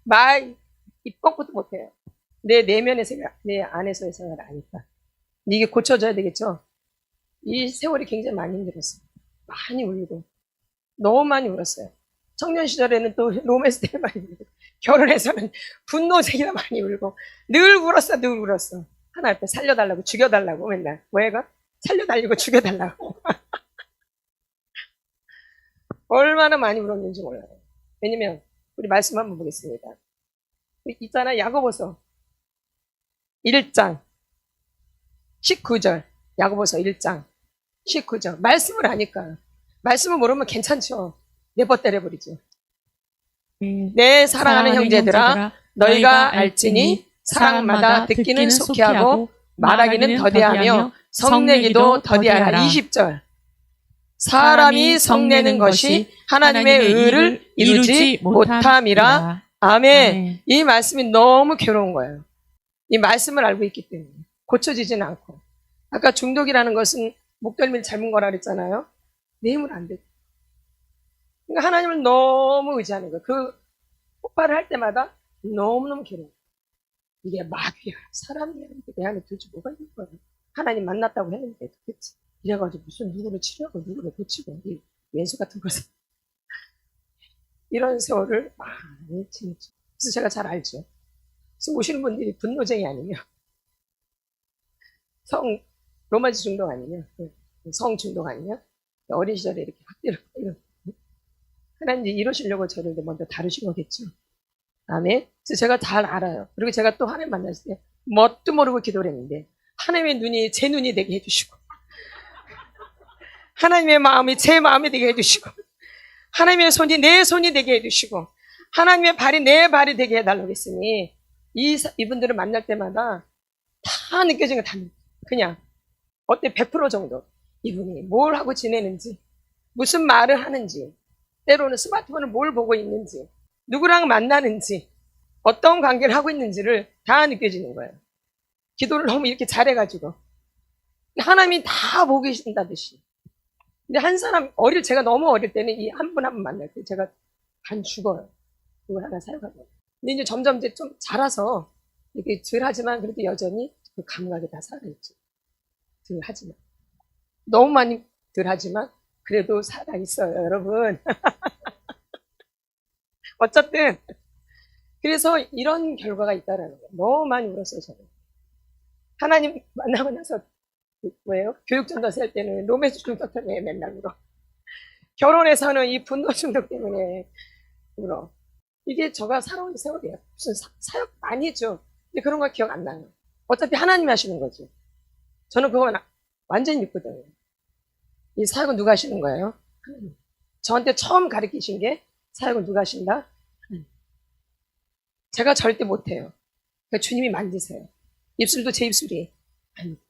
말, 입 꺾고도 못해요. 내 내면의 생각, 내 안에서의 생각을 아니까. 이게 고쳐져야 되겠죠? 이 세월이 굉장히 많이 힘들었어요. 많이 울고. 너무 많이 울었어요. 청년 시절에는 또 로맨스 때문에 많이 울고. 결혼해서는 분노쟁이나 많이 울고. 늘 울었어. 하나 앞에 살려달라고, 죽여달라고 맨날. 뭐해가? 살려달라고, 죽여달라고. 얼마나 많이 울었는지 몰라요. 왜냐면 우리 말씀 한번 보겠습니다. 있잖아, 야고보서 1장 19절. 야고보서 1장 19절. 말씀을 아니까. 말씀을 모르면 괜찮죠. 내버 때려버리죠. 내 사랑하는 형제들아, 너희가 알지니 사랑마다 듣기는 속히 하고 말하기는 더디하며 성내기도 더디하라. 20절. 사람이 성내는 것이 하나님의 의를 이루지 못함이라. 아멘. 이 말씀이 너무 괴로운 거예요. 이 말씀을 알고 있기 때문에 고쳐지지는 않고. 아까 중독이라는 것은 목덜미를 잘문 거라 그랬잖아요. 내 힘을 안 돼. 그러니까 하나님을 너무 의지하는 거예요. 그 폭발을 할 때마다 너무너무 괴로워. 이게 마귀야, 사람이야. 내 안에 도대체 뭐가 있는 거야. 하나님 만났다고 했는데 도대체 이래가지고 무슨 누구를 치료하고 누구를 고치고 이 왼수 같은 것을 이런 세월을 많이 지냈죠. 그래서 제가 잘 알죠. 지금 오시는 분들이 분노쟁이 아니면 로마지 중독 아니면 성 중독 아니면 어린 시절에 이렇게 학대를 하나님 이러시려고 저를 먼저 다루신 거겠죠. 아멘. 그래서 제가 잘 알아요. 그리고 제가 또 하나님 만났을 때 뭣도 모르고 기도를 했는데 하나님의 눈이 제 눈이 되게 해주시고 하나님의 마음이 제 마음이 되게 해주시고 하나님의 손이 내 손이 되게 해주시고 하나님의 발이 내 발이 되게 해달라고 했으니 이분들을 만날 때마다 다 느껴지는 거 다 그냥 어때 100% 정도 이분이 뭘 하고 지내는지 무슨 말을 하는지 때로는 스마트폰을 뭘 보고 있는지 누구랑 만나는지 어떤 관계를 하고 있는지를 다 느껴지는 거예요. 기도를 너무 이렇게 잘해가지고 하나님이 다 보고 계신다듯이. 근데 한 사람 제가 너무 어릴 때는 이 한 분 한 분 만날 때 제가 반 죽어요. 그걸 하나 사용하고. 근데 이제 점점 이제 좀 자라서 이렇게 덜 하지만 그래도 여전히 그 감각이 다 살아있죠. 덜 하지만 너무 많이 덜 하지만 그래도 살아있어요, 여러분. 어쨌든 그래서 이런 결과가 있다라는 거예요. 너무 많이 울었어요, 저는. 하나님 만나고 나서 뭐예요? 교육 전도사 할 때는 로맨스 중독 때문에 맨날 울어. 결혼해서는 이 분노 중독 때문에 울어. 이게 저가 살아온 세월이에요. 무슨 사역 많이 했죠. 근데 그런 거 기억 안 나요. 어차피 하나님이 하시는 거죠. 저는 그거 완전히 믿거든요. 이 사역은 누가 하시는 거예요? 하나님. 저한테 처음 가르치신 게 사역은 누가 하신다? 하나님. 제가 절대 못해요. 그러니까 주님이 만드세요. 입술도 제 입술이 아니.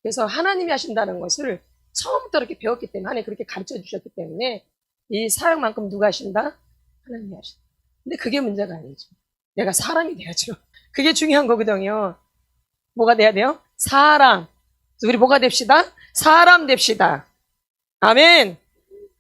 그래서 하나님이 하신다는 것을 처음부터 이렇게 배웠기 때문에 하나님 그렇게 가르쳐 주셨기 때문에 이 사역만큼 누가 하신다? 하나님이 하신다. 근데 그게 문제가 아니죠. 내가 사람이 돼야죠. 그게 중요한 거거든요. 뭐가 돼야 돼요? 사람. 우리 뭐가 됩시다? 사람 됩시다. 아멘.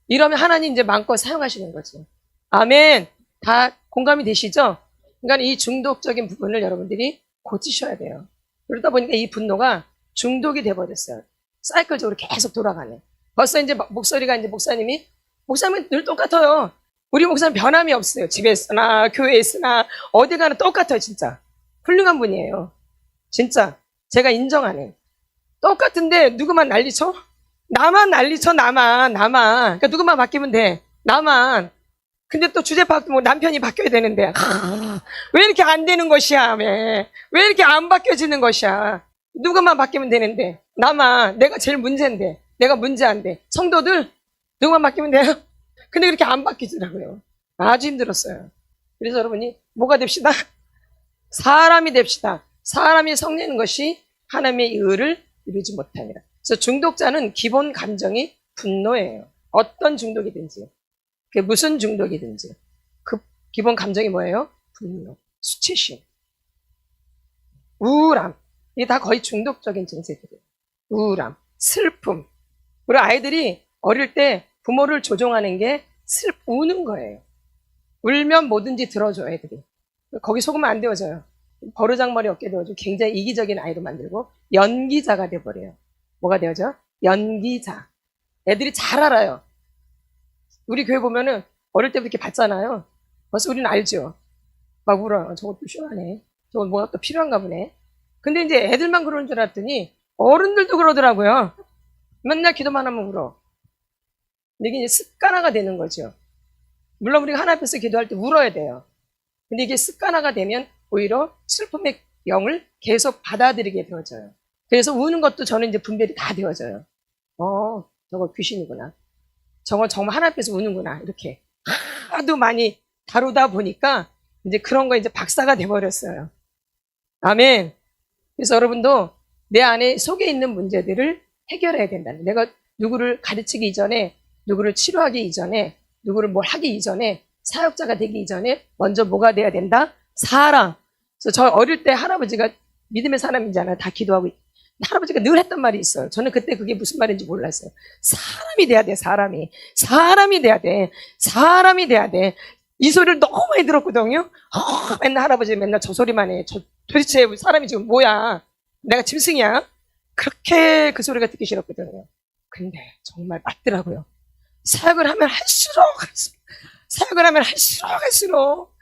이러면 하나님 이제 마음껏 사용하시는 거죠. 아멘. 다 공감이 되시죠? 그러니까 이 중독적인 부분을 여러분들이 고치셔야 돼요. 그러다 보니까 이 분노가 중독이 돼버렸어요. 사이클적으로 계속 돌아가네. 벌써 이제 목소리가 이제 목사님은 늘 똑같아요. 우리 목사님 변함이 없어요. 집에 있으나 교회에 있으나 어디 가나 똑같아요. 진짜 훌륭한 분이에요. 진짜 제가 인정하는. 똑같은데 누구만 난리쳐? 나만 난리쳐. 나만. 그러니까 누구만 바뀌면 돼. 나만. 근데 또 주제 바뀌면 남편이 바뀌어야 되는데 왜 이렇게 안 되는 것이야? 왜 이렇게 안 바뀌어지는 것이야? 누구만 바뀌면 되는데 나만. 내가 제일 문제인데 내가 문제한데 성도들 누구만 바뀌면 돼요? 근데 그렇게 안 바뀌더라고요. 아주 힘들었어요. 그래서 여러분이 뭐가 됩시다? 사람이 됩시다. 사람이 성내는 것이 하나님의 의를 이루지 못합니다. 그래서 중독자는 기본 감정이 분노예요. 어떤 중독이든지, 그게 무슨 중독이든지 그 기본 감정이 뭐예요? 분노, 수치심, 우울함. 이게 다 거의 중독적인 증세들이에요. 우울함, 슬픔. 우리 아이들이 어릴 때 부모를 조종하는 게 우는 거예요. 울면 뭐든지 들어줘, 애들이. 거기 속으면 안 되어져요. 버르장머리 없게 되어주고 굉장히 이기적인 아이로 만들고 연기자가 돼버려요. 뭐가 되어져? 연기자. 애들이 잘 알아요. 우리 교회 보면은 어릴 때부터 이렇게 봤잖아요. 벌써 우리는 알죠. 막 울어요. 저것도 필요하네. 저건 뭐가 또 필요한가 보네. 근데 이제 애들만 그러는 줄 알았더니 어른들도 그러더라고요. 맨날 기도만 하면 울어. 근데 이게 이제 습관화가 되는 거죠. 물론 우리가 하나님 앞에서 기도할 때 울어야 돼요. 근데 이게 습관화가 되면 오히려 슬픔의 영을 계속 받아들이게 되어져요. 그래서 우는 것도 저는 이제 분별이 다 되어져요. 저거 귀신이구나. 저거 정말 하나님 앞에서 우는구나. 이렇게 하도 많이 다루다 보니까 이제 그런 거 이제 박사가 돼버렸어요. 아멘. 그래서 여러분도 내 안에 속에 있는 문제들을 해결해야 된다는. 내가 누구를 가르치기 이전에, 누구를 치료하기 이전에, 누구를 뭘 하기 이전에, 사역자가 되기 이전에 먼저 뭐가 돼야 된다? 사랑. 그래서 저 어릴 때 할아버지가 믿음의 사람이잖아요. 다 기도하고. 할아버지가 늘 했던 말이 있어요. 저는 그때 그게 무슨 말인지 몰랐어요. 사람이 돼야 돼, 사람이. 사람이 돼야 돼. 사람이 돼야 돼. 이 소리를 너무 많이 들었거든요. 맨날 할아버지 맨날 저 소리만 해. 도대체 사람이 지금 뭐야? 내가 짐승이야? 그렇게 그 소리가 듣기 싫었거든요. 근데 정말 맞더라고요. 사역을 하면 할수록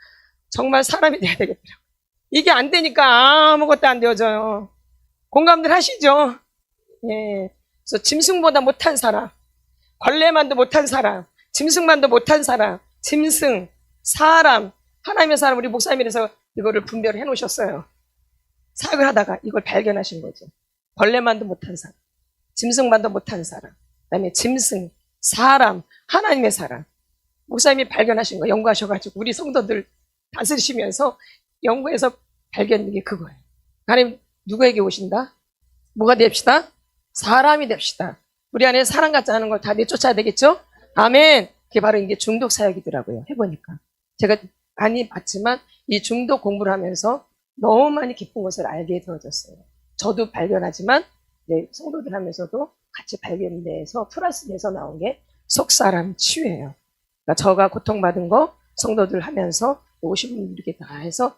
정말 사람이 돼야 되겠더라고요. 이게 안 되니까 아무것도 안 되어져요. 공감들 하시죠? 예. 그래서 짐승보다 못한 사람, 벌레만도 못한 사람, 짐승만도 못한 사람, 짐승, 사람, 하나님의 사람, 우리 목사님이라서 이거를 분별을 해 놓으셨어요. 사역을 하다가 이걸 발견하신 거죠. 벌레만도 못한 사람, 짐승만도 못한 사람, 그다음에 짐승, 사람, 하나님의 사람. 목사님이 발견하신 거 연구하셔가지고 우리 성도들 다스리시면서 연구해서 발견된 게 그거예요. 하나님 누구에게 오신다? 뭐가 됩시다? 사람이 됩시다. 우리 안에 사람 같지 않은 걸 다 내쫓아야 되겠죠? 아멘. 그게 바로 이게 중독 사역이더라고요. 해보니까. 제가 많이 봤지만 이 중독 공부를 하면서 너무 많이 깊은 것을 알게 되어졌어요. 저도 발견하지만 성도들 하면서도 같이 발견돼서 플러스 돼서 나온 게 속사람 치유예요. 그러니까 저가 고통받은 거 성도들 하면서 50분 이렇게 다 해서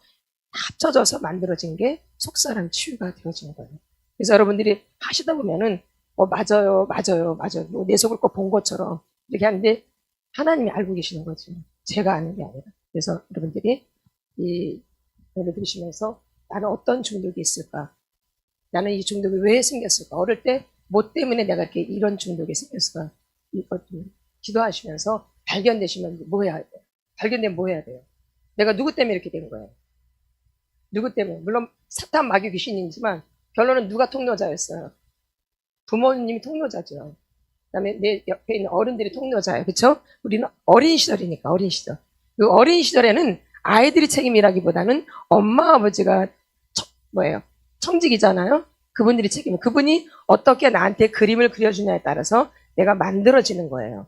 합쳐져서 만들어진 게 속사람 치유가 되어진 거예요. 그래서 여러분들이 하시다 보면은 맞아요. 내 속을 꼭 본 것처럼 이렇게 하는데 하나님이 알고 계시는 거죠. 제가 아는 게 아니라. 그래서 여러분들이 이 노래 들으시면서 나는 어떤 중독이 있을까? 나는 이 중독이 왜 생겼을까? 어릴 때 뭐 때문에 내가 이렇게 이런 중독이 생겼을까? 이것 좀 기도하시면서 발견되시면 뭐 해야 돼요? 발견되면 뭐 해야 돼요? 내가 누구 때문에 이렇게 된 거예요? 누구 때문에? 물론 사탄 마귀 귀신이지만 결론은 누가 통로자였어요? 부모님이 통로자죠. 그다음에 내 옆에 있는 어른들이 통로자예요. 그렇죠? 우리는 어린 시절이니까 어린 시절. 그 어린 시절에는 아이들이 책임이라기보다는 엄마 아버지가 청직이잖아요. 그분들이 책임. 그분이 어떻게 나한테 그림을 그려주냐에 따라서 내가 만들어지는 거예요.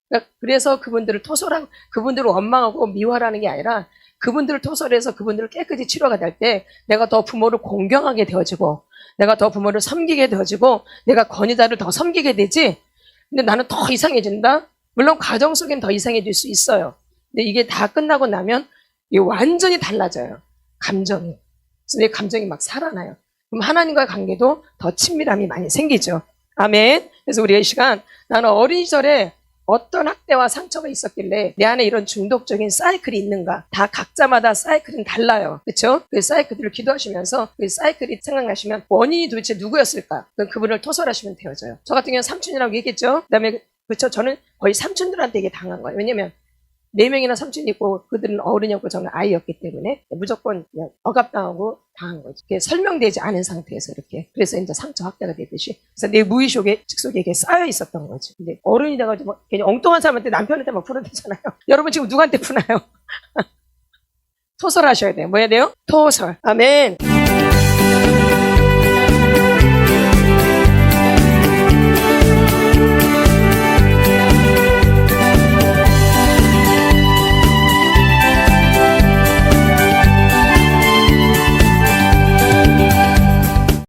그러니까 그래서 그분들을 토설하고 그분들을 원망하고 미워하라는 게 아니라 그분들을 토설해서 그분들을 깨끗이 치료가 될 때 내가 더 부모를 공경하게 되어지고 내가 더 부모를 섬기게 되어지고 내가 권위자를 더 섬기게 되지. 근데 나는 더 이상해진다? 물론 가정 속엔 더 이상해질 수 있어요. 근데 이게 다 끝나고 나면 이게 완전히 달라져요. 감정이. 그래서 내 감정이 막 살아나요. 그럼 하나님과의 관계도 더 친밀함이 많이 생기죠. 아멘. 그래서 우리 이 시간 나는 어린 시절에 어떤 학대와 상처가 있었길래 내 안에 이런 중독적인 사이클이 있는가. 다 각자마다 사이클은 달라요. 그렇죠? 그 사이클들을 기도하시면서 그 사이클이 생각나시면 원인이 도대체 누구였을까? 그분을 토설하시면 되어져요. 저 같은 경우는 삼촌이라고 얘기했죠. 그다음에 그렇죠. 저는 거의 삼촌들한테 이게 당한 거예요. 왜냐면 4명이나 삼촌이 있고 그들은 어른이었고 저는 아이였기 때문에 무조건 그냥 억압당하고 당한 거죠. 그게 설명되지 않은 상태에서 이렇게. 그래서 이제 상처 확대가 되듯이. 그래서 내 무의식에 직속에 이게 쌓여 있었던 거죠. 근데 어른이 돼가지고 괜히 엉뚱한 사람한테 남편한테 막 풀어대잖아요. 여러분 지금 누구한테 푸나요? 토설하셔야 돼요. 뭐 해야 돼요? 토설. 아멘.